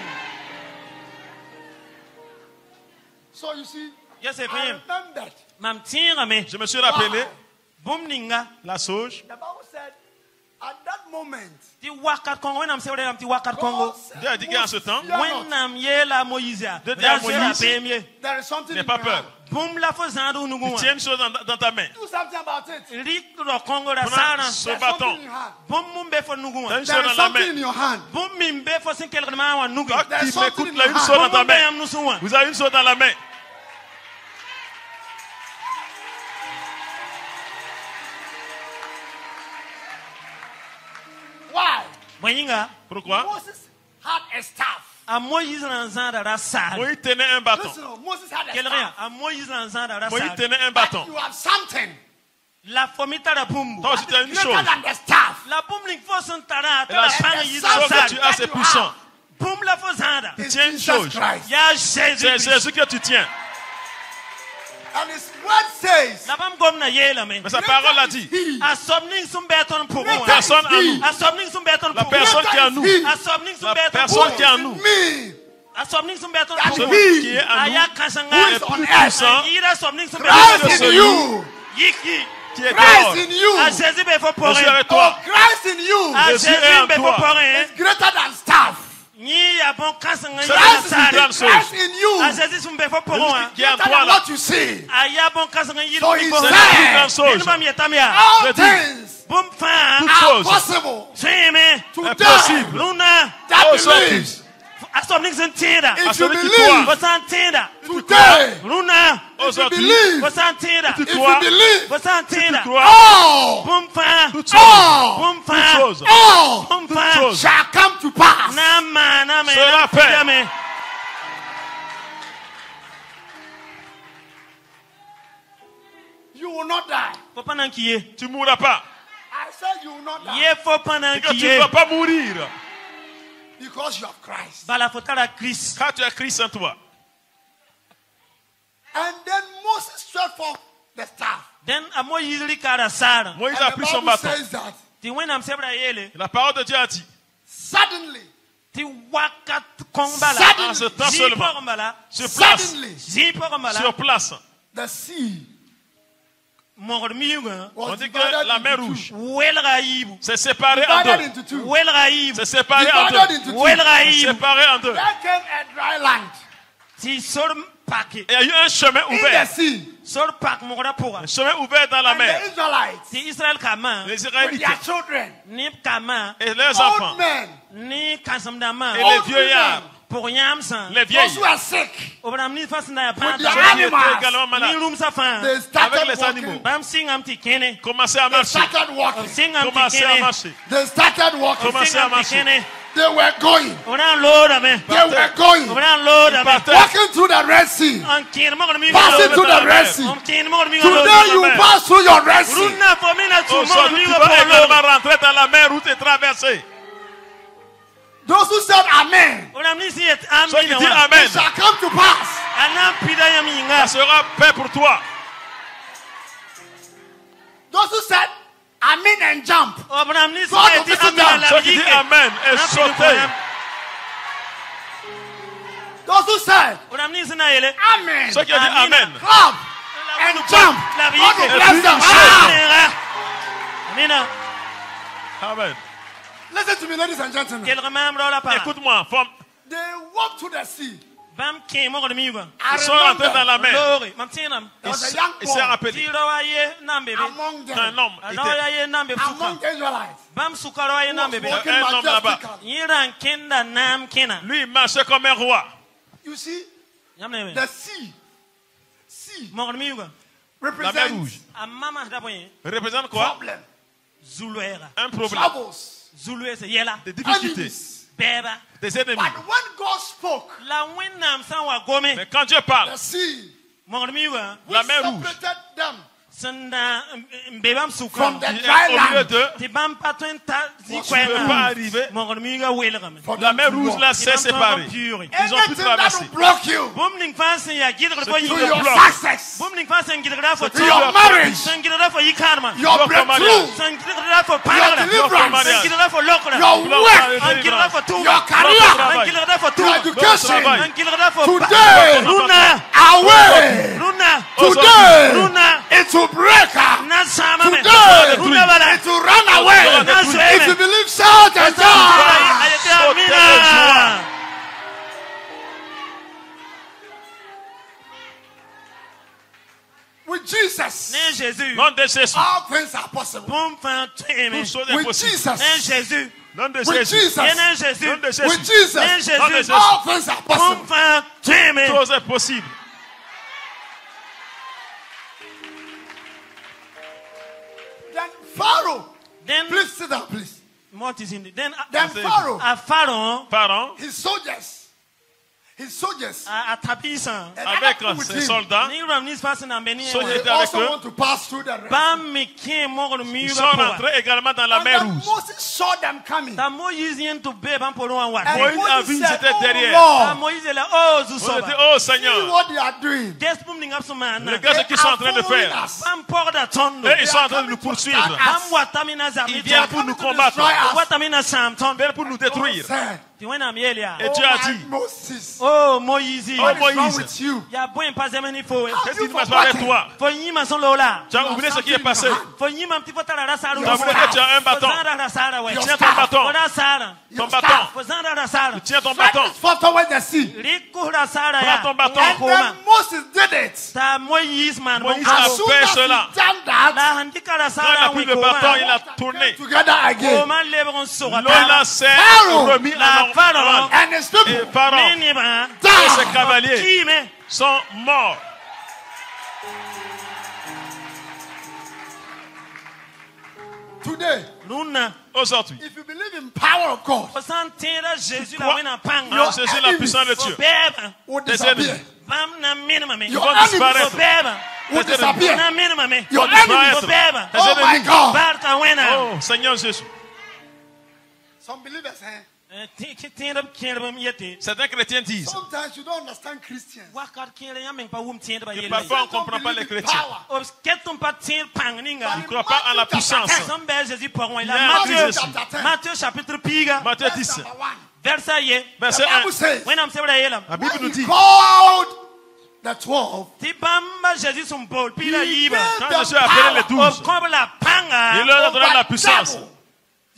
Qu'est-ce que I c'est? remembered. Mam tire me. Je me suis rappelé Boum ninga. la sauge. The Bible said, at that moment, Ti wakat Congo. Wenam se wale ti wakat Congo. God said, Dieu a dit qu'en ce temps, "Fear not." Wenam ye la Moïse. Dieu dit à Moïse, There is something n'aie in pas your peur. hand. Boum la fo zandu Tu nugu. tiens une chose dans ta main. Do something about it. Rik ro Congo da Prends sana. ce There's bâton. something in your hand. Boum mumbe fo nugu. Tu as une chose There is dans la something in main. your hand. Boum mimbe fo sin kel ma wa nugu. Toi There's qui something m'écoutes in là, your une hand. chose dans ta Boum main. yam nusuwa. Vous avez une chose dans la main. Why? Boyinga. Pourquoi? Moses had a staff. A Moïse na zanda da sa. Moïse tenait un bâton. Listen, Moses had a Quel rien? staff. A Moïse na zanda da Moïse sa. tenait un But bâton. you have something La fomita da bumbu. Toi aussi, tu as une greater chose. than the staff. La boum ling fo sun tara. Et la Ta panga chose yida chose sa. que tu as, c'est puissant. Boum la fo zanda. It's tiens une Jesus chose. Christ. Ya C'est Jésus. ce que tu tiens. And his word says, La bam gom na ye la men. Mais sa parole a dit, He. A somning sun beton pour moi. personne en nous. A somning sun beton La pour moi. personne qui est en nous. He. A somning sun La beton personne pour qui moi. est en nous. Me. A somning sun beton That pour Celui moi. he qui est en Aya nous kasanga. who is on earth, puissant, Ira somning sun Christ beton. in celui you. Yiki. qui est Christ dehors. in you. A Jésus be fo Je pour suis rien. avec Oh, toi. Christ in you A Jésus est Jésus en be fo toi. pour rien. is greater than staff. Ni ya bon kasanga C'est ya Christ Christ, sare. grande chose. Christ in you A Jésus sun be fo pour Celui moi. qui est en greater toi than là. what you see. Aya bon kasanga yiri So he pour said, moi. C'est une grande chose. Ni mam yetamia. All Je dis, things Boum fa. Toute are chose possible Sweme. to impossible. them Luna. that Oh, sorry. believes. A somning sun tida. À If you celui qui believe croit. Vous entendez? today, Luna. if you Aujourd'hui, believe, Vous entendez? tu if you crois. believe, Vous entendez? Crois. all, Boum fa. Toute chose. all, Boum Toute fa. chose. all Boum Toute fa. chose. shall come to pass. Nama nama. Sera fait. Jamais. You will not die. Faut pas n'enquiller. Tu ne mourras pas. I said you will not die Yé faut pas Et que tu ne n'enquiller. vas pas mourir. because you have Christ. Bala faut à Christ. Car tu as Christ en toi. And then Moses stretched forth the staff. Den a Moïse li kara sara. Moïse And a the pris son Bible bâton. says that Ti wenam sebra yele. La parole de Dieu a dit, suddenly, Ti wakat kongbala. Suddenly. en ce temps seulement, Zipokombala. sur place, suddenly, Zipokombala. sur place, the sea Mormiuga. was on dit que divided la mer into rouge two. Welga yibu. s'est séparée en Divided deux. into two. Welga yibu. C'est séparé en Divided deux. into two. Welga C'est yibu. séparé en deux. There came a dry land Ti sor pake. Et il y a eu un chemin in the ouvert. sea. Sor pak mokra pora. Un chemin ouvert dans la And mer. the Israelites Ti Israel kama. Les with Israélites their children, Ni kama. et leurs enfants. old men, Ni kasamdama. Et les old vieillards. women, Pour yamsan. Les those vieilles. who are sick, Obram ni fasna ya With their Ceux panta. qui animals. étaient également Ni malades. room sa fan. they started Avec les walking. animaux. Bam singam ti kene. Commencez à They marcher. started walking. Singam ti Commencez à kene. marcher. They started walking. Commencez à Singam ti marcher. kene. They were going. Obram load ame. They were going. Obram load ame. Partait. Walking through the Red Sea. On kin mo mi Passing load. through the Red Sea. On kin mo mi Today load. you pass through your Red Sea. Runa for me na tu mo Aujourd'hui, mi tu go vas pour également load. rentrer dans la mer où tu es traversé. Those who said Amen, Obram ni si et Ceux qui amina. disent wa. Amen, it shall come to pass. Ana pida ya ça minga. sera paix pour toi. Those who said Amen and jump. Obram ni si God et will visit them. amina la Ceux qui disent Amen et sauter. Those who said Obram ni si na yele. Amen, Ceux qui ont dit Amen. Amen. clap and jump. La God will vie. bless them. Ah! Amina. Amen. Listen to me, ladies and gentlemen. Quel remembre la pa. Écoute-moi, femme. They walked to the sea. Bam kin mo mi go. I Ils sont rentrés dans remember la mer. Lori, mam tinam. there was a young Il s'est boy rappelé Tiro wa ye nam bebe. among them, qu'un homme Alo était ya ye nam bebe among suka. the Israelites. Bam suka wa ye Who nam was bebe. walking Un homme là-bas. majestically. Yiran kenda nam kena. Lui, il marchait comme un roi. You see, Yamne. the sea Mo mi go. La mer represents rouge Amama da boye. représente quoi? problem, Zuluera. Un problème. troubles, Zulu se yela. Des difficultés. enemies. Beba. Des ennemis. But when God spoke, La winnam san wa gome. Mais quand Dieu parle, the sea, Mo mi go. La which mer rouge. separated them Sanda mbebam suka. from the il est dry au milieu land, d'eux, Ti bam patwen ta tu ne peux pas arriver. Mo mi go welgame. for La them mer to rouge walk. là s'est séparée. Pure. Ils ont pu Anything that traverser. will block you Bom ning fansen ya gidra fo C'est to tout yiga. your block. success, Bom ning fansen gidra fo to your marriage, San gidra fo yikarma. your Block breakthrough, San gidra fo your paragra. deliverance, San gidra fo lokra. your Bloc work, dans les San gidra fo délivrances. tuma. your career, San gidra fo your tuma. education. travail. San gidra fo Today, Runa. away, Runa. it will break. Na sama me. Today, Runa bala. it will run away. Na If sweme. you believe, shout and die. Ayete amina. With Jesus, Ne Jésus. Nom de Jésus. all things are possible. Bon fin tueme. Tout chose est With possible. Jesus, Ne Jésus. Nom de with Jésus. Jesus, Ne Jésus. Nom de with Jésus. Ne Jesus, Nom de Jésus. Jésus. all things are Bon possible. fin tueme. Tout est possible. Then Pharaoh, Then please sit down, please. what is in the then Then Pharaoh, a Pharaon Pardon. his soldiers, a tapisa. and Avec other people with ses him, soldats. Ni ram ni fasi na beni. Soldats they étaient avec also eux. want to pass through the Red Ba Sea. me kin mo ko mi Ils ba sont po. rentrés également dans la And mer then Rouge. Moses saw them coming. Ta Moïse yen to be ban polo an wat. And Moïse a Moses vu, said, c'était derrière. "Oh Ta Lord, Moïse la oh zu Vous soba. dites, oh see Seigneur, what they are doing. Guess pum ning apso man. regarde ce qu'ils sont en train de following faire. us. Bam por da tondo. Et ils sont en train de nous poursuivre. Bam watamina za Ils mi viennent to. pour nous Coming to combattre. destroy us. Watamina sam ton. Ils viennent pour nous détruire. Said, Ti wena mi elia. Et "Oh tu as my dit, Moses, Oh Moïse. Oh, what is wrong Moïse. with you? Ya boin pas zemeni fo. qu'est-ce qui ne passe pas avec toi? Fo yima son lola. Tu as oublié ce qui est passé. Fo yima mti fota la sara. Tu as oublié que tu as un bâton. Your Tiens ton staff. bâton. Fo sara. Ton bâton. Fo zanda da sara. Tiens ton Fought bâton. fought towards the sea. Riku da sara ya. Prends ton bâton. And then Moses did it. Ta Moïse man. Moïse bon a As soon fait as he cela. done that, La handika da Quand il sara a pris le bâton, il a tourné. together again. Comment lebron sora. L'eau s'est Pharaoh. remis La en Pharaon. normal. And his Et people Pharaon Nini ba. et ses died. cavaliers Kime. sont morts. Today, Luna. Aujourd'hui, if you believe in power of God, Fo san tera Jésus la Crois wena panga. en Jésus, la puissance de Fo Dieu. beba. will Tes disappear. ennemis Bam na minima me. Your vont enemies Fo disparaître. beba. will disappear. Na minima me. Your vont enemies. Fo disparaître. beba. Tes Oh my ennemis. God. Barka wena. Oh Seigneur Jésus. Some believers, Tera kera me yete. Certains chrétiens disent sometimes you don't understand Christians. Wakar kera ya men pa wum tera ba que yele. parfois on ne Don't comprend pas les believe in chrétiens. power. Os ketum pa tera pang ninga. Ils ne croient pas en la puissance. Som be Jésus pour moi. Il y a La un Matthieu. Jésus. Matthieu chapitre piga. Matthieu Verse 10, number 1. Verset ye. verset The Bible 1. says, When am sebra yelam. La Bible nous when he dit, called the 12, Ti bamba Jésus son bol he pila gave yiba. quand them Jésus a appelé les power 12, Comme la panga. il leur a donné la over puissance devil,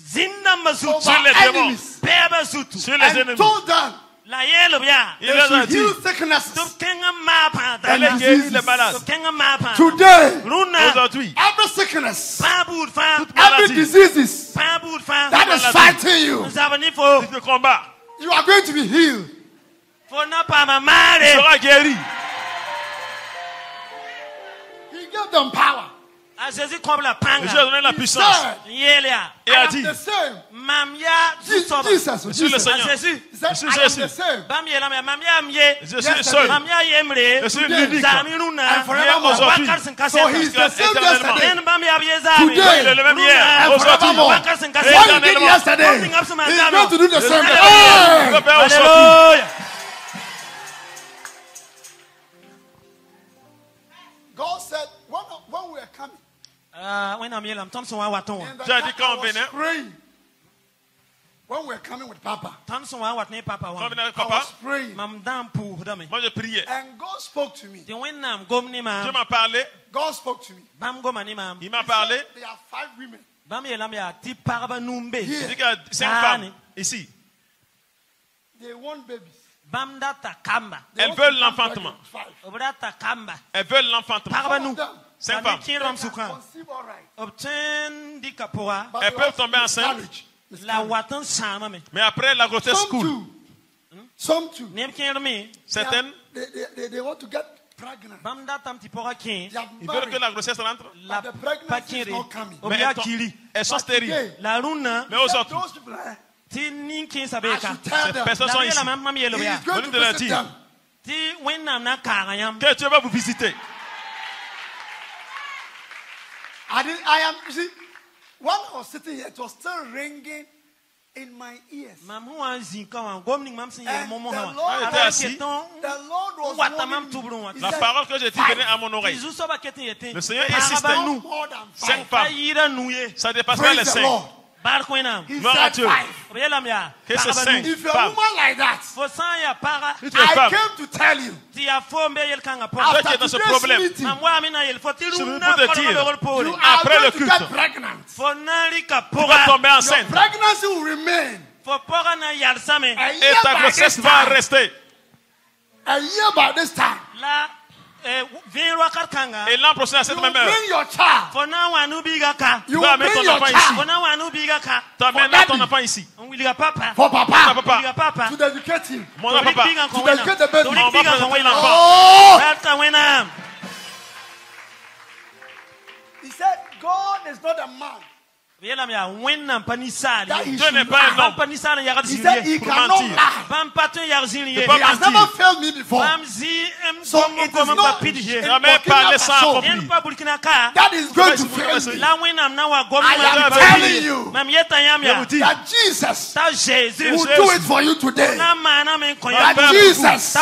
Zinda mazutu. over sur les démons, enemies, Beba zutu. sur les and ennemis. told them La yelo bia. Il they leur a should dit, heal sicknesses. Tu kenga mapa. And allez guérir diseases. les malades. Tu kenga mapa. Today, Runa. Aujourd'hui, every sickness, Pa bout fa. every maladie. diseases Pa bout fa. that is maladie. fighting you, Zabani fo. le combat you are going to be healed. Fo na pa mamare. sera guéri. He gave them power. A Jésus comme la Jésus a panga. donné la He puissance. said, Yelia. Et I a am dit, the same. Mamia zusoba. Jesus, Je suis le Jesus. Seigneur. A Jésus. He said, Je suis I am Jésus. the same. Bam yela me mamia mye. je suis Yes, le seul. Mamia yemre. Je suis Today. l'unique. Zami runa. And forevermore. Aujourd'hui. Wakar sin So kaseta. he is the same Éternellement. yesterday. Nen bam ya bie zami. Today. Il est le même hier, And aujourd'hui. forevermore. Wakar sin What he did kaseta. yesterday, Something up to my he's family. going to do the same. Il Hey! va faire aujourd'hui. Hallelujah. God said, when we were coming, When I'm yelling, Thompson wa waton. and the Tu as dit guy quand on was venait? praying. When we were coming with Papa, Thompson wa wat ne papa Quand wa. on venait avec I papa, was praying. Mam dam pour dame. moi je priais. And God spoke to me. The when nam gom ni Dieu ma. m'a parlé, God spoke to me. Bam gom ni ma. il m'a parlé. There are 5 women. Bam yelam ya ti parba numbe. Il Here. dit qu'il y a 5 Dani. femmes ici. They want babies. Bam data kamba. They Elles want to veulent become l'enfantement. pregnant. 5. Obrata kamba. Elles veulent l'enfantement. Parba Some nu. of them, 5 femmes. Kin they ram can sukan. conceive all right. Obtain di kapora. But Elles they peuvent also tomber enceintes. miscarriage. La watan sama me. Mais après la grossesse Some coule. too. Some too. Nem kin me. Certaines, They want to get pregnant. Bam data ti pora kin. They have ils veulent que married. la grossesse rentre. La But the pregnancy pakere. is not coming. Mais Obia elles, kili. elles sont But stériles. today, La runa. Mais aujourd'hui, those people, Ti nin kin I sabeka. should tell ces them, personnes La sont yela ici. mam mam yelo he ya. is going to Venez de la visit dire. them. Ti when nam na karayam. Que Dieu va vous visiter. I am, you see, when I was sitting here, it was still ringing in my ears. Mam hu an zin ka wan gom ning mam sin yelo And momo the ha. Lord était assis. The Lord was Wata warning mam me. tubrun wat. He La said, parole que j'ai dit venait à mon oreille. Jésus soba ketin yete. Le Seigneur "No insistait. Paraba nu. more than 5 5. femmes. Ayira nuye. Ça dépasse pas les Praise the 5. Lord. He Gloire à said Dieu. 5. Que c'est 5 If you're a femmes. woman like that, Si tu es I femme, came to tell you. toi qui es After dans ce today's problème, meeting, je veux te dire, you are après le going to culte, get pregnant. tu vas tomber Your enceinte. pregnancy will remain. A Et year ta by grossesse this va time. rester. A year by this time. Et l'an prochain, à cette You même heure, bring your child. tu You vas amener bring ton your enfant child ici. Tu amènes ton enfant ici. for Papa Papa, to dedicate him. mon papa, To dedicate the baby. on va présenter l'enfant. Oh! He said, God is not a man. Dieu n'est pas un homme He said he pour cannot mentir. lie. Ne He pas has never mentir. failed me before. So it is not jamais parler sans accomplir. That is going to fail me. I am telling you that Jesus will do it for you today. That Jesus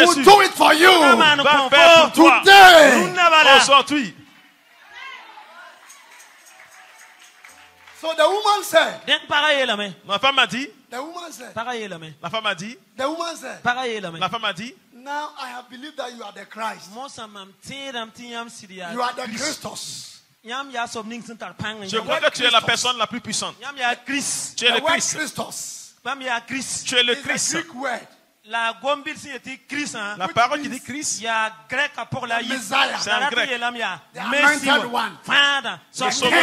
will do it for you Va faire pour toi. today. Aujourd'hui. So the woman said, La femme a dit, the woman said, la femme a dit, the woman said, la femme a dit, now I have believed that you are the Christ. You are the Christos. je crois que tu es la personne la plus puissante. Tu es The le word Christ. Christos Tu es le is a Christ. Greek word. La parole qui dit Christ, Messiah. c'est un grec. The anointed one. Le sauveur.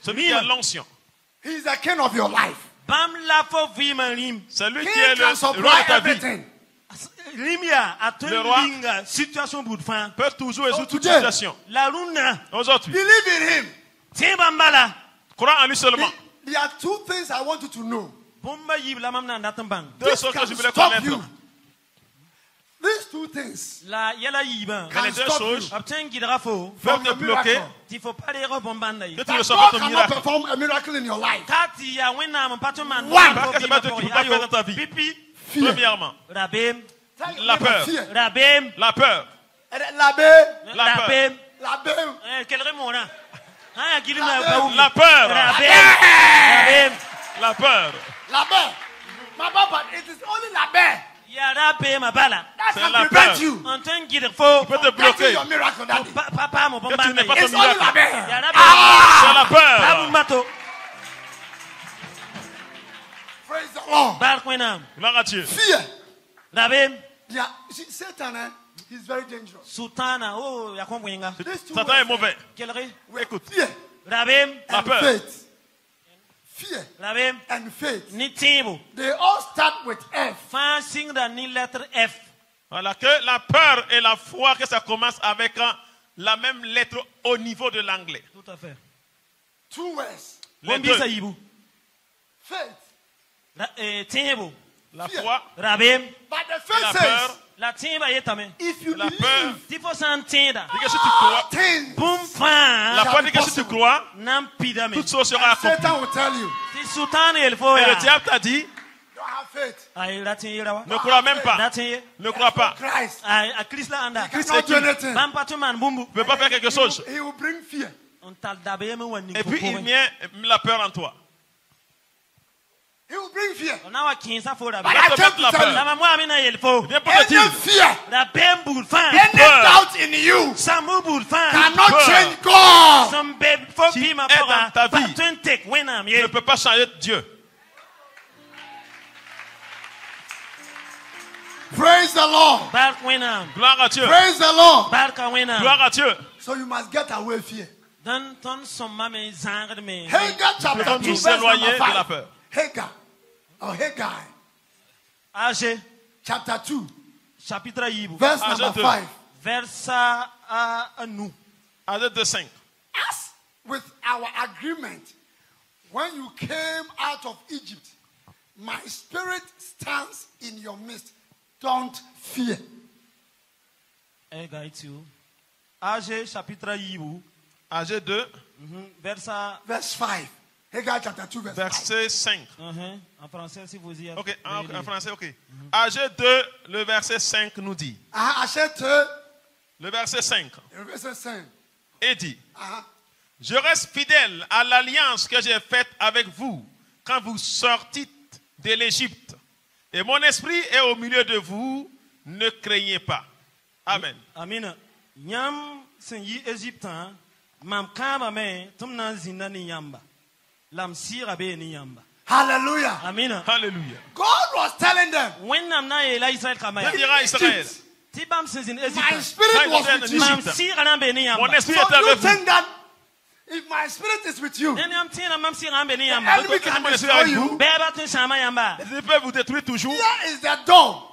Celui qui a l'onction. He is the king of your life. C'est lui He qui est can le supply roi de ta vie. everything. Le roi peut toujours résoudre toute today, situation. Aujourd'hui, Believe in him. crois en lui seulement. There are two things I want you to know. Deux This choses que can je voulais stop connaître. you. These two things Mais can les deux stop choses you peuvent from te the bloquer miracle. que tu That ne reçois God pas ton cannot miracle. perform a miracle in your life. Parce que c'est pas Dieu qui peut pas faire dans ta vie. Fear. Premièrement, Tell your La neighbor, peur. fear. la peur. La peur. La peur. La peur. La peur. La peur. La peur. My papa, it is only la peur that C'est can la prevent peur. you Qui peut te from bloquer. getting your miracle, daddy. Que tu n'aies pas ton It's only la miracle. peur. C'est la peur. Praise the Lord. Gloire à Dieu. Fear. Yeah, see, Satan, he's very dangerous. These two Satan est words, mauvais. Écoute. Fear La and peur. faith. Fear and faith. They all start with F. Voilà que la peur et la foi, que ça commence avec la même lettre au niveau de l'anglais. Two words. Les deux. Faith. La foi But the et faith la says, peur. if you La peur believe, dit que si tu crois, things la foi dit que si tu crois, toute chose sera accomplie. Satan will tell you, Et le diable t'a dit, don't have faith. ne crois même pas. Ne crois pas. Christ. Christ Christ est cannot do anything. ne peut pas faire quelque chose. He will bring fear. Et puis il met la peur en toi. He will bring fear. Il But I va te came mettre to la tell peur. you, Viens pour te any dire, fear, any peur. doubt in you cannot Peur. change God. Qui est dans ta vie ne peut pas changer Dieu. Praise the Lord. Gloire à Dieu. Praise the Lord. Gloire à Dieu. So you must get away fear. Hagar Hagar chapter 2 Nous verse éloigner number de la 5. peur. Hagar. Or Hagar. Chapter 2 verse Âgé number 2. 5. Âgé de 5. As with our agreement, when you came out of Egypt, my spirit stands in your midst. Don't fear. Âgé 2, Verse 5. Hagar chapter 2 verse 5. verset 5. En français, si vous y êtes. Ok, en français, ok. Âgé 2, le verset 5 nous dit. Achète Le verset 5. le verset 5. Et dit, Je reste fidèle à l'alliance que j'ai faite avec vous quand vous sortîtes de l'Égypte. Et mon esprit est au milieu de vous. Ne craignez pas. Amen. Amen. Nyam sen yi Égypte mam kama me tumna zinna ni yamba. Lam sira be ni yamba. Hallelujah. Amen. Hallelujah. God was telling them. When nam na ela Israël kama ya. Dira Israël. Tibam sen zin Égypte. My spirit was with you. Mam sira na be ni yamba. Mon esprit So est you avec vous. think that if my spirit is with you, Nene am tina mam sira na be ni the yamba. enemy can destroy you. Beba tun shama yamba. Je peux vous détruire toujours. Fear is the door.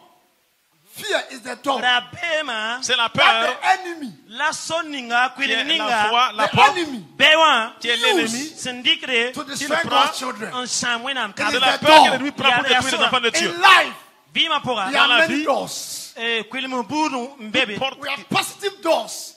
Fear is the door. Ora bema C'est la That peur the enemy, la soninga qui est la kwilinga. foi, la the porte enemy Bewa qui est l'ennemi. sindikre to destroy prend God's children. en shamwe nam It C'est is kabe. la the peur que door. l'ennemi prend pour détruire les enfants de Dieu. In life, Bima pora. there are la many vie, doors. Kwilimu buru mbebe. Porte We have positive doors.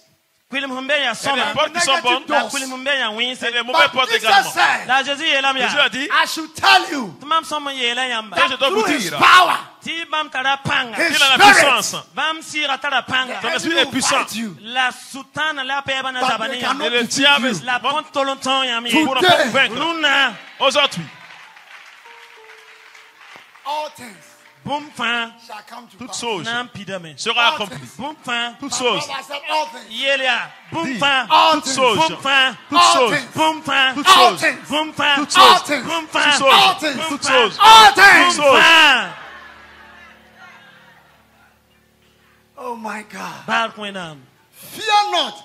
Kwilimu mbe ya Il y a soma. des portes qui sont bonnes. Negative La kwilimu mbe ya Et winse. des mauvaises But portes Jesus également. said, La Jésus yelam Jésus ya. a dit, I should tell you Tumam somo yela yamba. je dois vous through his dire, power, Ti bam tara panga. his il a la puissance. spirit, Bam sira tara panga. the Ton esprit enemy est will puissant. fight you. La sutana la peba na But zabani they yamba. Et le defeat diable you. La va pontolonton yami. pour nous Today. convaincre. Luna. Aujourd'hui, All things Boum fan. shall come to toute pass. chose Nam pidame. sera accomplie. Boum fan. Toute My chose, brother said all things. Yelia. Boum Dis. fan. All toute things. chose, Boum fan. toute All chose, things. Boum fan. toute All chose, things. Boum fan. toute All chose, things. Boum toute fan. chose, All things. toute chose. All things. Chose. Fan. Oh my God. Bar kwenam. Fear not.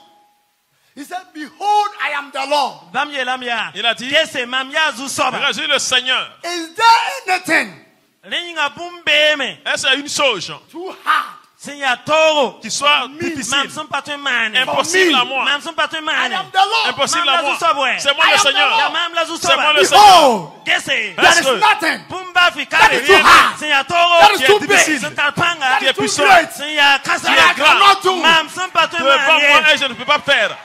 He said, behold, I am the Lord. Bam yelam ya. Il a dit, Kese mam ya zu soba. regarde, je suis le Seigneur. Is there anything Renga boum beme. Est-ce qu'il y a une chose too hard? Sin ya toro. qui soit Mam difficile, son patun mane. impossible à moi, Mam son patun I mane. am the Lord. impossible Mam à la moi? zu soba we. C'est moi I le am the Seigneur. Ya Lord. mam la zu C'est moi soba. le Seigneur. Behold, Kese. there Est-ce is que- nothing Bumba fi that kare. is too hard, Sin ya toro. that is Qui est too big, difficile. Sin talpanga. Qui est too puissant, great, Sin ya kasa. that I cannot do. Mam son patun devant moi mane. et je ne peux pas faire.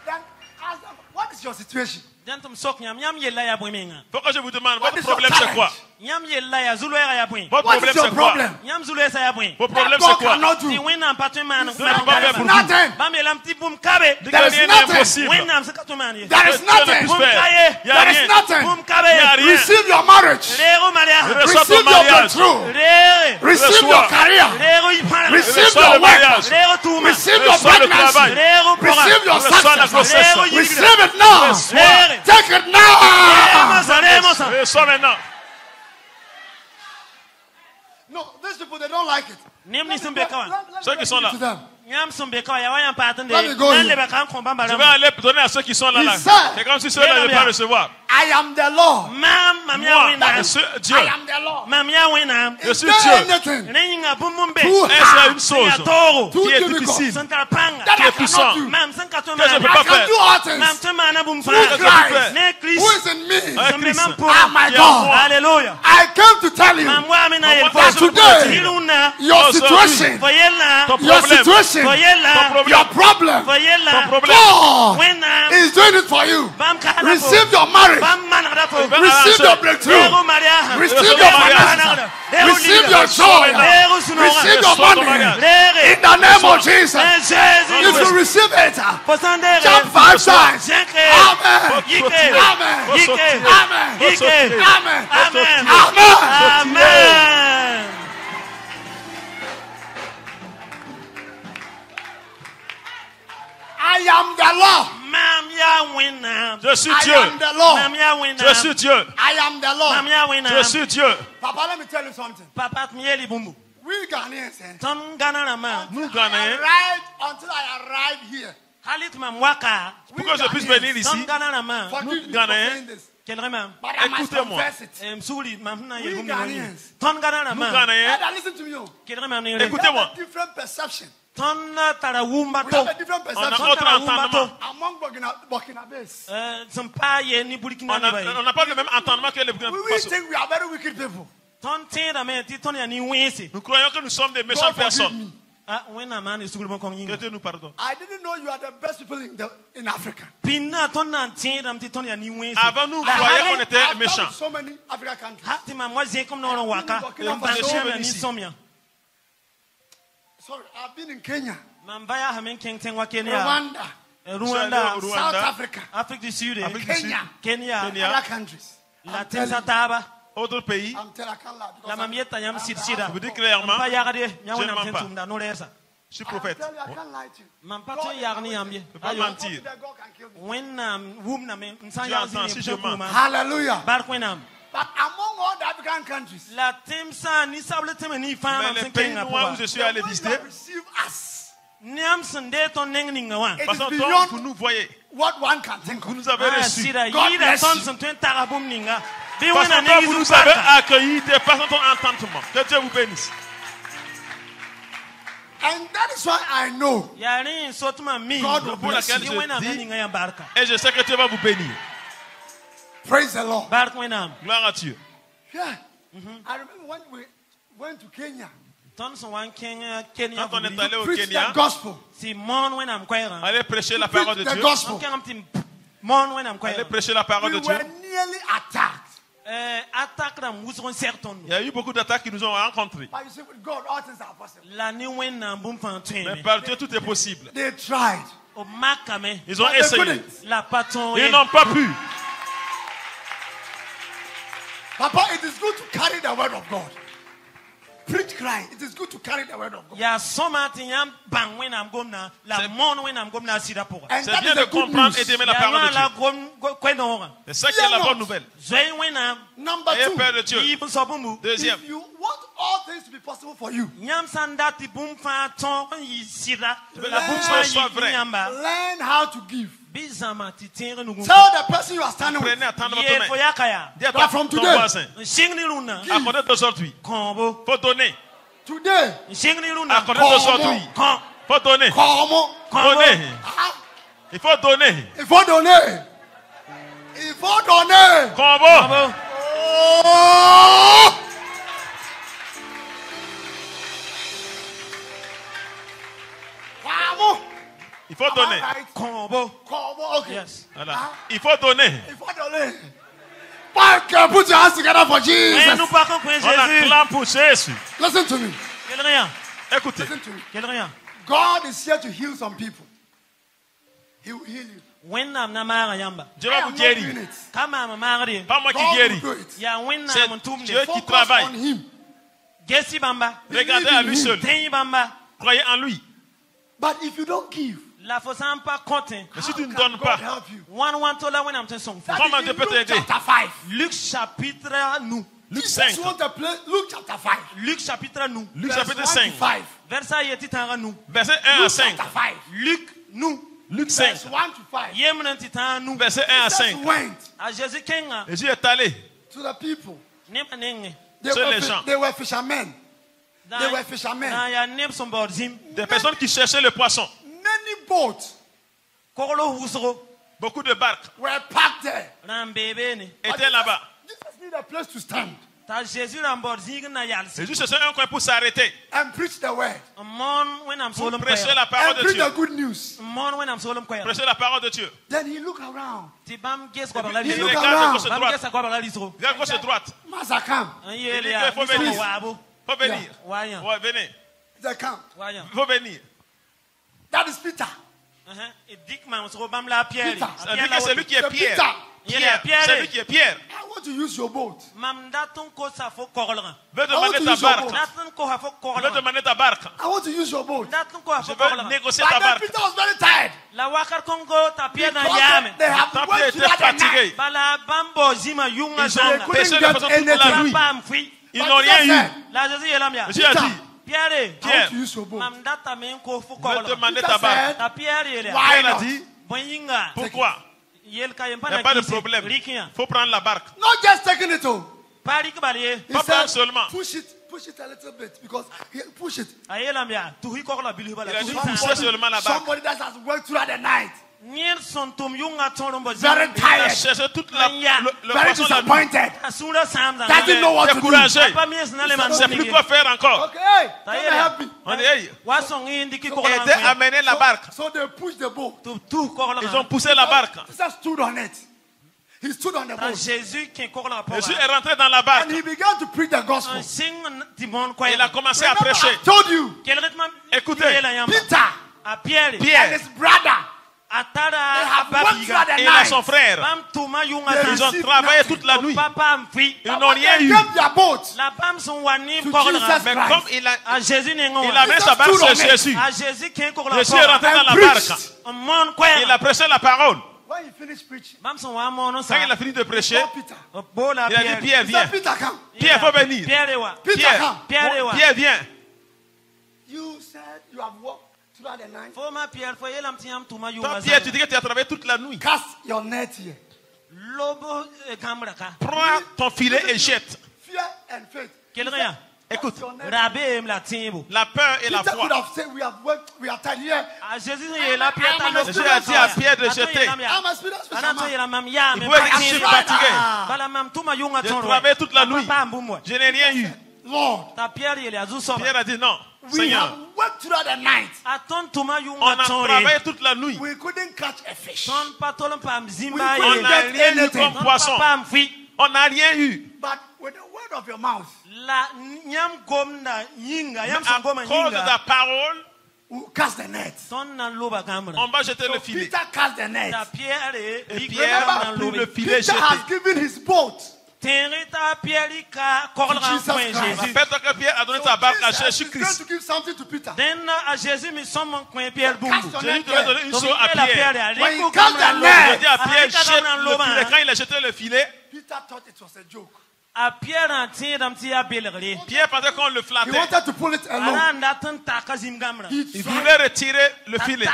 Then ask them, what is your situation? Jantum sok nyam yella ya bwimenga. Pourquoi je vous demande, What votre is your problème c'est challenge? quoi? Nyam yella ya zulwera ya bwin. Votre What problème is your c'est quoi? problem? Nyam zulwera ya bwin. Votre problème That c'est God quoi? cannot Ti do. win am patun man. Je ne peux pas There faire is pour vous. nothing. Bam yelam ti bum kabe. Dites There que is rien n'est nothing. impossible. Win am se katun man. There is Dieu ne nothing. puisse Boum faire. kaye. Il y a There is rien. nothing. Bum Il y a kabe. rien. Receive your marriage. Rero maria. Reçois Receive ton your mariage. breakthrough. Rere. Receive Reçois. your career. Rero ipana. Receive Reçois your le work. mariage. Rero tuma. Receive your Reçois le pregnancy. travail. Rero pora. Receive your Reçois la success. grossesse. Rero yigre. Receive it now. Rere. Take it now. Remosa. Reçois maintenant. No, these people, they don't like it. Nim ni sumbe kawa. Ceux qui sont là. To them. Nyam sumbe kawa ya wayan patande. Let me go Nan here. le bakan komba Je vais mbara. aller donner à ceux qui sont là. He là. said, C'est comme si ceux-là ne Viens, pas viens. recevoir. I am the Lord. Mam ya Moi, wina. je suis Dieu. I am the Lord. Mam ya wina. Je Is suis there Dieu. anything Renga bum bumbe. too Est-ce qu'il y a hard une Sin ya chose toro. too qui est difficult difficile, Santal panga. that qui I est puissant, cannot do? Mam san katun que je ne man. peux I pas can faire? do all things Mam tu mana bum fa. through Christ Ne Christ. who is in me. Avec Sumbe Christ. mam Ah, pora. my Qui est en God. moi. Hallelujah. I came to tell you Mam wa mina yel That today, Iluna. your Oh, situation, Foyella. Ton your problème, situation, Foyella. ton problème, your problem, Foyella. ton problème. God Wena. is doing it for you. Bam kana. Receive your marriage. Bam mana dako. Receive your breakthrough. Rero maria. Receive Receive your your finances. Receive your joy. Rero suno. Receive your Reçois ton money. mariage. Rere. In the name of Jesus. Jésus. If you receive it, Posandere. jump 5 times. Jenkre. Amen. Yike. Amen. Yike. Amen. Yike. Amen. Amen. Amen. Amen. I am the Lord. Mam ya wina. Je suis I Dieu. am the Lord. Mam ya wina. Je suis Dieu. I am the Mam Lord. ya wina. Je suis Dieu. Papa, let me tell you something. Papa mieli bumbu. We Ghanaians, Ton gana na ma. Nous, until Ghanéens, I arrived here. Halit mam waka. pour que je puisse venir Ton ici, gana na ma. Forgive me for Ghanaiens, saying this, Quel remam. but I must écoutez-moi. confess it. Msuli mam na We yel bumbu. Ghanaians. Ton gana na nous, ma. Ghanéens, Brother, listen to me. Oh. Quel remam ni. We Écoutez-moi. have a different perception. Ton tara wumba We to. have a different on a perception autre entendement. among Burkinabés. Sampa ye ni burkina On ni bai. n'a pas le même entendement que les Burkina We Faso. think we are very wicked people. Ton tera me ti ton ya ni wense. Nous croyons que nous sommes des méchantes God forgive personnes. me. Ah wena man is gulu kon Que yinga. Dieu nous pardonne. I didn't know you are the best people in Africa. Pinna ton na tera ti ton ya ni wense. Avant, nous La croyons hale- qu'on était I've come méchants. to so many African countries. Ha ti ma moi j'ai comme non waka. Burkina Pan Faso. chema ni somia. Sorry, I've been in Kenya. Rwanda, Rwanda, South Africa, Afrique du Sud, Kenya, Kenya. other countries. la Taba, Autres pays, I'm telling you, I can't lie. la Because Mamieta Yam Sida. je vous dis clairement, Pas Yarade, je ne mens pas. Yawanam Nolesa. je suis I prophète. can't lie to you. Mampato Yarni Yambi. Je ne peux pas mentir. God can kill me. When Wumnam, Tu entends, si je mens. Hallelujah. Barquenam. But among all the African countries, La Timsa, ni sable ni femme, Mais les pays noirs où je suis allé when visiter, you receive us, Niamson de ton nengningawan. it parce is que beyond vous nous voyez, what one can think vous of. nous avez reçus. Sida, God Yida bless you. Thompson, Twin Tarabum Ninga. Be Parce when a que vous nigga nous avez accueillis de façon entendement. Que Dieu vous bénisse. And that is why I know Yari Sotma me. God will Pour bless laquelle you. je When I'm dis, ending a barca. et je sais que Dieu va vous bénir. Praise the Lord. Barquenam. Gloire à Dieu. Yeah. I remember when we went to Kenya, Thompson one Kenya, Kenya. Quand on est allé au preach Kenya, the gospel. Simon when I'm queer. allez prêcher la parole de Preach the Dieu. gospel. Mon when I'm Allez queer. prêcher la parole We de were Dieu. nearly attacked. Attaque la mousson certain. Il y a eu beaucoup d'attaques qui nous ont rencontrés. But you see, with God, all things are possible. La ni when I'm boom Mais fantin. par Dieu, tout est possible. They tried. Au macame. Ils ont But they essayé. couldn't. La paton. Ils n'ont pas pu. Papa, it is good to carry the word of God. Preach crying. It is good to carry the word of God. Ya somati yam bang when I'm going na. La mon when I'm going na sida pour. And C'est that bien is de a good comprendre et news. d'aimer la parole de la Dieu. gom C'est ça qui est la bonne nouvelle. Zoe when I'm. Number Ayez two, peur de Dieu. Yip sobumu. Deuxième, if you want all things to be possible for you, Nyam sandati boom fanton yi sida. veux La que boom ce soit fan vrai. yi nyamba. learn how to give. Bizama titire nugu. Tell the person you are standing with, prenez à tendre Ye votre main. foyakaya. Dis à But from ton today, voisin, Shingni luna. à connaître d'aujourd'hui, Kombo. faut donner. today, Shingni À luna. connaître d'aujourd'hui, Kom. faut donner. come on. Donner. Ah, Il faut donner. il faut donner. Il faut donner. Combo. Kombo. Oh! Come on. Il faut donner. Am I right? Kombo. Come on. Okay. Yes. Voilà. Ah. Il faut donner. Il faut donner. Parker, put your hands together for Mais Jesus. nous pas compris On Jésus. acclame pour Jésus. Listen to me. Quel rien. Écoutez, Listen to me. Quel rien. God is here to heal some people. He will heal you. When nam na mara yamba. Dieu I va am vous not guérir. doing it. Kama mamari. Pas moi qui God will guéris. do it. Ya when C'est nam tumne. Dieu qui Focus travaille. on Him. Gesi bamba. Regardez à lui seul. Tenyi bamba. Croyez en lui. But if you don't give, La fosan pas content. Mais si tu ne how can donnes God pas, help you? One tola when I'm ten song. That Comment is Dieu in peut Luke t'aider? chapter 5. Luc chapitre nous. Luc Jesus 5. want to play Luke chapter 5. Luc chapitre nous. Luc verse chapitre 1 to 5. 5. Verset yeti tanga nous. Verset 1 à Luke 5. chapter 5. Luc nous. Luc 5. Verse 1 to 5. Yemna titan nous. Verset 1 à Jesus 5. went A Jésus kenga. Jésus est allé. to the people. Nema nenge. Sur les champs. They were fishermen. They were fishermen. Na ya neb son borzim. Des personnes qui cherchaient le poisson. Many boats Korolo husro. Beaucoup de barques were packed there. Ram bebe ne. étaient là-bas. Jesus needed a place to stand Ta Jésus ram borzing na yalsi. Jésus cherchait un coin pour s'arrêter. and preach the word Mon when I'm Pour solom prêcher kwaya. la parole and de preach Dieu. the good news. Mon when I'm solom kwaya. Prêcher la parole de Dieu. Then he looked around. Ti bam ges ko bagala Il Look lisro. regarde around. de gauche et Bam droite. ges ko bagala lisro. Regarde gauche et droite. Master, come. An Il yele dit ya. qu'il faut Faut venir. wabo. Faut venir. Wayan. Ouais, venez. They come. Wayan. Faut venir. That is Peter. Et dik mam so bam la Pierre. Peter. Ça veut dire que c'est lui qui est The Pierre. Peter. Pierre. C'est lui qui est Pierre. I want to use your boat. Mam datun ko sa fo korlan. Veux I want demander to ta use your barque. boat. Datun ko ha fo Veux korlan. demander ta barque. I want to use your boat. Datun ko ha Je fo veux korlan. négocier But ta then barque. Peter was very tired. La wakar kongo ta Pierre na Because yame. they have Tant went qu'il through était that night. fatigué. Bala bambo zima yunga Ils ont zanga. couldn't pêché de get façon toute la anything. nuit. Bam fui. Ils But n'ont rien Jesus eu. said, La Jésus yelam ya. Jésus a Peter. dit, Pierre. I want Pierre, to use your boat. Mam data men ko fo veux korlan. demander Peter ta barque. said, Ta Pierre yele. Why Pierre a not? dit, Boyinga. pourquoi? Yel kayem Il n'y pana a pas de kisi. problème. Rikiya. Il faut prendre la barque. Not just taking it home. Pari kibaliye. He Pas said, prendre seulement. push it a little bit because push it. Ayelam ya. Tuhi korla bilu bala. Il a dit, Tuhi poussez sa. seulement la barque. Somebody that has worked throughout the night. Niel son tum yunga tolombo Very zima. Il a tired. cherché toute la, le Very poisson la nuit. disappointed. Asura samza. Doesn't know what to do. Découragé. Pas mies na le Il man ne sait plus quoi faire encore. Okay, hey, come Taïla. and help me. On dit, hey, Wasong indi ki korla. aidez à mener la barque. So they pushed the boat. Tu korla. Ils ont poussé la barque. Jesus stood on it. He stood on the Ta boat. Jésus qui korla pa. Jésus est rentré dans la barque. And he began to preach the gospel. Un sing timon kwa. Il a commencé à Remember, prêcher. I told you, Quel rythme? Écoutez, Peter Pierre Pierre and his brother. et là son frère. Ils ont travaillé toute la nuit. Ils n'ont rien eu. Mais comme il a mis sa barque sur Jésus, Jésus est rentré dans la barque. Il a prêché la parole. When he finished preaching, Quand il a fini de prêcher, Peter, il a dit Pierre, viens. Peter, come. Pierre, faut venir. Pierre, viens. You said you have walked throughout the night. Toi, Pierre, tu dis que tu as travaillé toute la nuit. Cast your net here. Prends ton filet et jette. Fear and faith. Écoute, la peur et la Peter foi. could have said, we have worked, we are tired here. Jésus a dit à Pierre de jeter. I'm a spirit fisherman. Il pouvait dire, je suis fatigué. J'ai travaillé toute la nuit. Je n'ai rien eu. Lord, Pierre a dit non, we Seigneur. have worked throughout the night. On a travaillé toute la nuit. We couldn't catch a fish. On n'a rien eu comme poisson. On n'a rien eu. But with the word of your mouth, À cause de ta parole, we cast the net. on va jeter le filet. Peter cast the net. Et Pierre a pris le filet Peter jeté. has given his boat. Rappelle-toi que Pierre a donné sa barque à Jésus-Christ. To give something to Peter. Jésus devait donner une chose à Pierre. When he cast the Il net, dit à Pierre, jette le filet. Quand il a jeté le filet, Peter thought it was a joke. Pierre pensait qu'on le He flattait. wanted to pull it alone. Il voulait retirer le filet.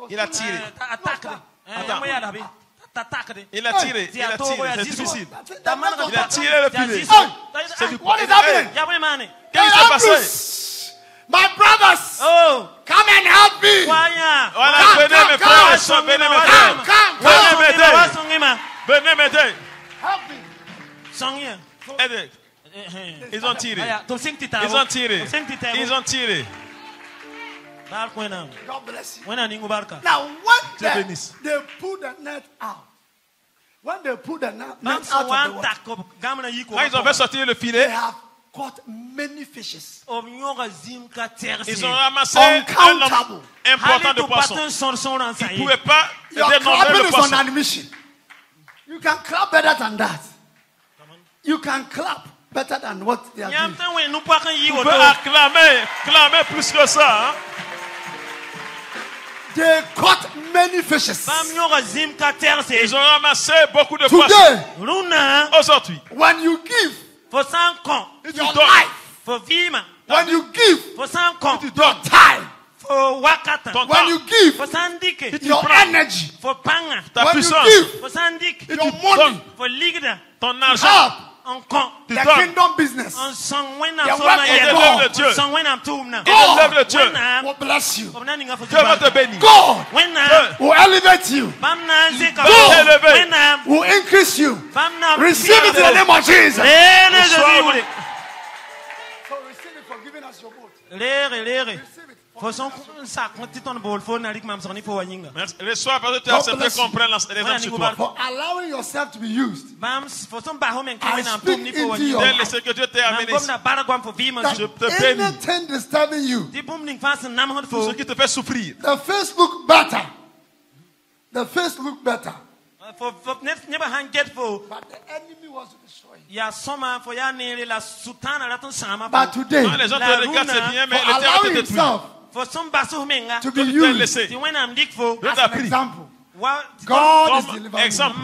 Il a tiré. Il a tiré. C'est difficile. Il a tiré le filet. C'est du What is happening? Qu'est-ce qui s'est passé? My brothers, come and help me. Voilà, venez mes frères, venez m'aider. Venez m'aider. Help me. Aidez. Ils ont tiré. Ils ont tiré. Ils ont tiré. God bless you. Now, Now, when they pull the net out, when they pull the net out of the water, Quand ils ont fait sortir le they filet, have caught many fishes. ils ont ramassé un nombre important de poissons. Ils ne pouvaient pas Your dénombrer clapping le is on poisson. admission. You can clap better than that. You can clap better than what they are doing. On peut clamer plus que ça. Hein? They caught many fishes. Ils ont ramassé beaucoup de poissons. Today, Aujourd'hui, when you give tu your donnes, life, when you give tu your donnes time, ton when temps, you give your energy, ta when you puissance, give your money, ton argent, help tu the donnes. kingdom business, Et de l'œuvre de Dieu. Et de l'œuvre de Dieu. will bless you. Dieu va te bénir. God will elevate you, T'élever. will increase you. Receive it in the name of Jesus. So receive it for giving us your boat. Receive it. Merci. Reçois parce que tu as accepté qu'on prenne l'exemple sur toi. For allowing yourself to be used. I speak into your Tel est life ce que Dieu t'a amené ici. that Je te bénis. anything disturbing you, Pour ce qui te fait souffrir. the face look better. The face look better. But the enemy wants to destroy you. But today, Quand les gens te regardent, c'est bien, mais for le terre va te allowing détruire. himself to be Dieu t'a used laissé. as Dieu an t'a pris. example, God is Comme delivering exemple. you.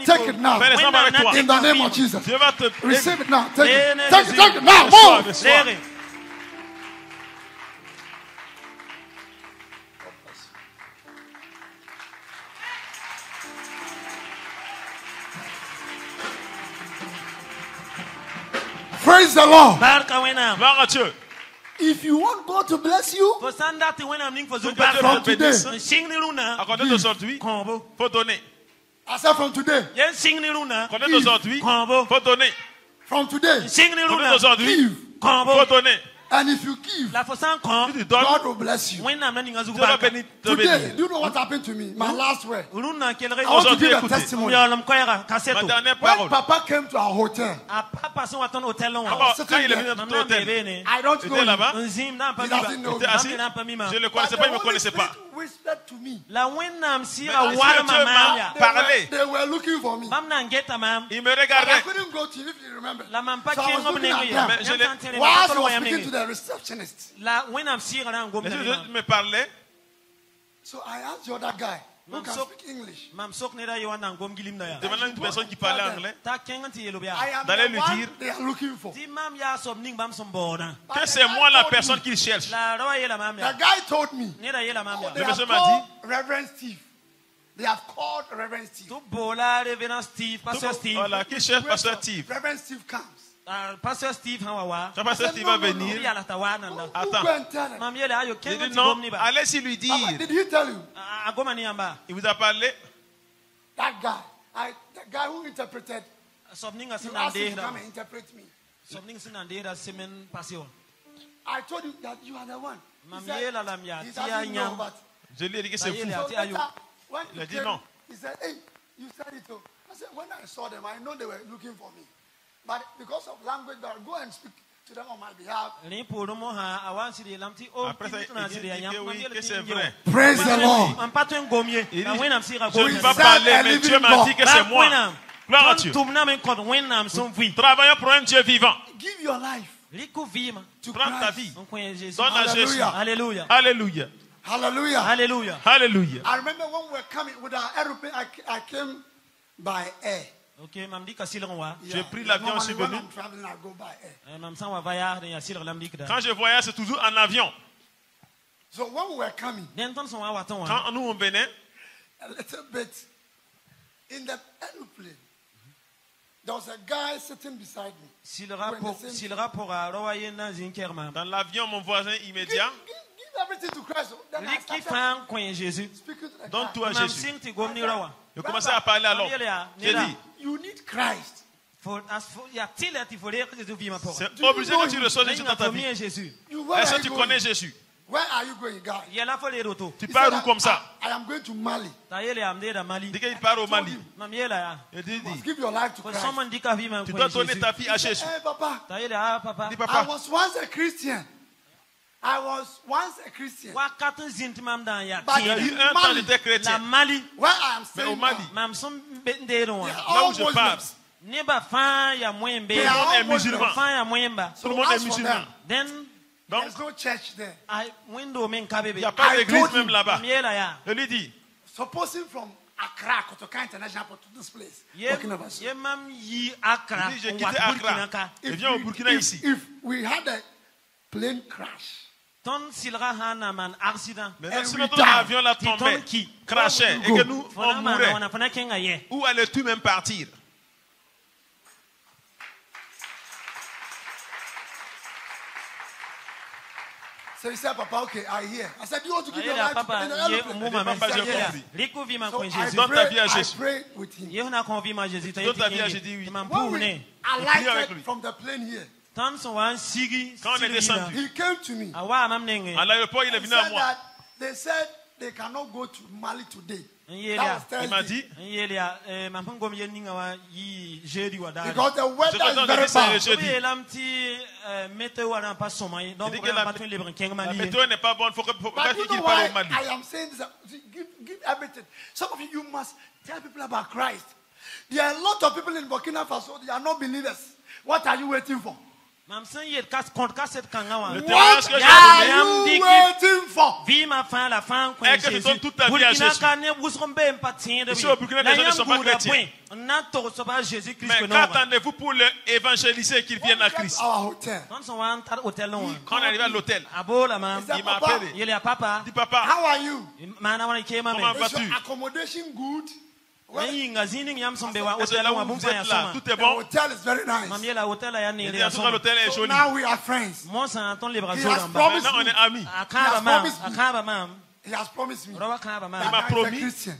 Take it now. Fais l'exemple avec toi. In the name of Jesus. Dieu va te Receive it now. Take it. Reçois, Take it. Take it now. Reçois, Move. reçois. Praise the Lord. Gloire à Dieu. If you want God to bless you, Que Dieu from te today, bénisse. À compter d'aujourd'hui, faut donner. I said from today, À compter d'aujourd'hui, faut donner. from today, À compter d'aujourd'hui, give. faut donner. And if you give, God will bless you. Today, do you know what happened to me? My last word. I want to give a testimony. When Papa came to our hotel, I don't know him. He doesn't know me. Je le connaissais pas, il me connaissait pas. Whispered to me. They were looking for me. Il me But I regardait. couldn't go to you if you remember. So La I was looking at them. Whilst I was speaking to the receptionist. Je me parlais. So I asked the other guy who can speak English. Demandant une personne qui parlait anglais. I am D'aller the lui one dire they are looking for. que c'est moi la personne qu'il cherche. The guy told me. They Le have monsieur m'a called dit. Reverend Steve. They have called Reverend Steve. Voilà, qui cherche Pasteur Steve. Reverend Steve comes. Pasteur Steve, Quand Pasteur Steve va venir. Attends. Go and tell him. Il dit non, allez-y lui dire. Did he tell you? Il vous a parlé. That guy. The guy who interpreted. You asked him to come and interpret me. I told you that you are the one. He said, he doesn't know, but Je lui ai dit que c'est fou. when Il a he dit came, non. he said, hey, you said it too. I said, when I saw them, I know they were looking for me. But because of language, I'll go and speak to them on my behalf. Après ça, il dit que oui, que c'est vrai. Praise the Lord. Je ne vais pas parler, mais Dieu m'a dit que c'est moi. Gloire à Dieu. Travaillons pour un Dieu vivant. Give your life to Prends ta Christ. vie. Donne à Jésus. Alléluia. Alléluia. Hallelujah. Alléluia. Alléluia. I remember when we were coming with our aeroplane, I came by air. Ok, mam di ka silong wa. J'ai pris l'avion, je suis Normally, venu. when I'm traveling, I go by air. Mam sang wa vaya de ya silong lam di kada. Quand je voyage, c'est toujours en avion. So when we were coming, Den ton son wa wa ton wa. Quand nous on venait, a little bit in the aeroplane, there was a guy sitting beside me. Si le rapport a roye na zinker mam. dans l'avion, mon voisin immédiat, Give everything to Christ. Then I Li ki started fan koyen Jésus. speaking to the donne guy. tout à Mam Jésus. sing ti gomni rawa. Je commençais à parler alors. J'ai dit, You need Christ. Ya tile ti fole Jésus vima pour. c'est obligé que tu reçois Jésus dans ta vie. Jésus. Where Est-ce are que tu you connais going? Jésus? Where are you going, guy? Ya la fole roto. Tu He pars said, où comme ça? I am going to Mali. Ta yele amde da Mali. Dis qu'il part au Mali. Mam yela ya. Il dit, Must give your life to Ko Christ. someone di ka vima tu koyen dois donner Jésus. ta vie à Jésus. Hey, Papa. Ta yele papa. Dis I papa, was once a Christian. I was once a Christian. Wa katin zint mam dan ya. But il y a eu in un temps Mali, j'étais La chrétien. Mali. where I am Mais au staying Mali, now, Mam son bende don they wa. are là all où je parle, Muslims. Ne ba fan ya mwen be. They are all est musulman. Muslims. Fan ya mwen ba. tout le monde est as for musulman. them, Then Donc, there's no church there. I window men kabe il be. n'y a pas I d'église told même him. là-bas. Mam yela ya. Je lui dis, Supposing from Accra, Kotoka International Airport to this place, Ye Burkina Faso. ye mam yi Accra. il dit, j'ai on quitté wa Burkina Accra. ka. Et viens au Burkina ici. If we had a plane crash, Ton silra hana man accident. Maintenant, And si we notre die. avion là Ti ton tombait, ki. crachait, et Go. que nous, on Fona man mourait, wana fana kenga ye. où allais-tu même partir? so he said, Papa, okay, I hear. I said, you want to give your Ayela life to papa in the ye aeroplane? umuma men Papa, j'ai sa compris. Liku vima So koyen I Jésus. Donne ta vie à prayed, I Jésus. prayed with him. Ye na kon vima Jésus ta Donne ta vie à yeti Jésus, oui. kengi. Mam When pou we ne. avec alighted lui. from the plane here, Ton son wan sigi. Quand on est descendu, he came to me. Awa mam nenge. à l'aéroport, il est and venu à said moi. that they said they cannot go to Mali today. Yele That ya. was Il m'a Thursday. dit, Yele ya mam ngom ye ninga wa yi jeudi wa da. Because the weather Je te is donne very le dessin bad. et jeudi. Obi lam ti météo wana pas soma yi. Donc Il dit que on la- pas tun libre kenga la mali. météo n'est pas bonne, faut But pas you qu'il know parle why au Mali. I am saying this? Give everything. Some of you must tell people about Christ. There are a lot of people in Burkina Faso, they are not believers. What are you waiting for? Mam san yet kas kont kaset kanga wa. Le What témoignage que j'ai are donné, you waiting for? Vie ma fin la fin Et que tu Jésus. donnes toute ta vie à Burkina Jésus. ka ne busrombe empatien de Ici au Burkina, les gens ne sont pas chrétiens. On a to soba Jésus Christ mais que non. qu'attendez-vous pour l'évangéliser qu'il vienne à Christ? Our hotel. Non son wan tar hotel non. Quand on est arrivé à l'hôtel, Abo la mam. He said, il m'a Papa, appelé. Yele ya papa. Il dit, papa, how are you? Mana wana ke mame. Comment Is vas-tu? your accommodation good? Well, Yi ngazini nyam sombe wa est-ce que hotel là wa où vous bumfa ya êtes là, soma. tout est the bon? hotel is very Mam nice. yela hotel ya ne Il dit, ya en tout cas, soma. l'hôtel est So joli. now we are friends. Mon san ton libre He zo has lamba. promised Maintenant, on me. est amis. Akaba mam, akaba mam. He has promised me. Roba kaba mam. That m'a now he's a promis. Christian.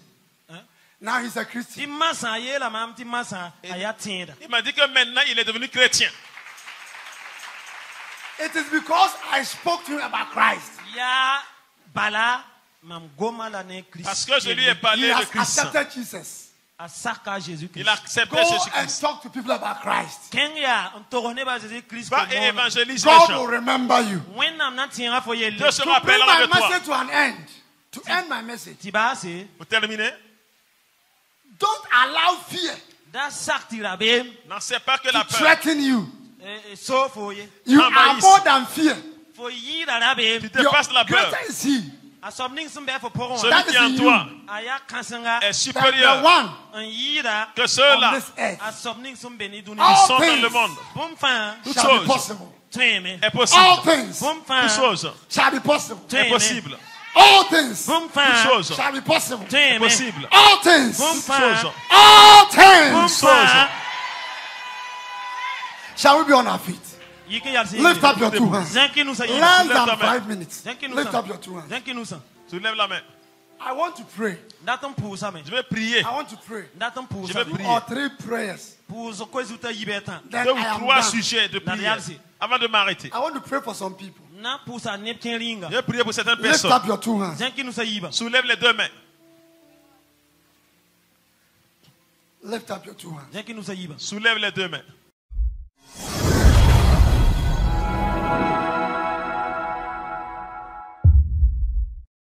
Now he's a Christian. Ti masa yela mam ti masa aya tinda. Il m'a dit que maintenant, il est devenu chrétien. It is because I spoke to him about Christ. Parce que je lui ai parlé de Christ. Il a accepté Jésus-Christ. Go and talk to people about Christ. Va et évangélise God les gens. will remember you. Dieu se rappellera bring de my toi. message to an end. To end my message. Pour terminer, don't allow fear n'accepte pas que la to peur threaten you. You are more than fear. tu dépasses la peur. Greater is he. Celui qui est en toi est supérieur que ceux-là qui sont dans le monde. Toute chose est possible. Toute chose est possible. All things Toute chose shall be possible. est possible. All things. Toute chose. All things. Toute chose. Shall we be on our feet? Lift up your two hands. Less than 5 minutes. Lift up your two hands. Soulève la main. I want to pray. Je vais prier. I want to pray. Je vais 2 prier. or 3 prayers. Then 2 ou I am 3 done. sujets de prière avant de m'arrêter. I want to pray for some people. Je vais prier pour certaines Lift personnes. up your two hands. Soulève les 2 mains. Lift up your two hands. Soulève les 2 mains.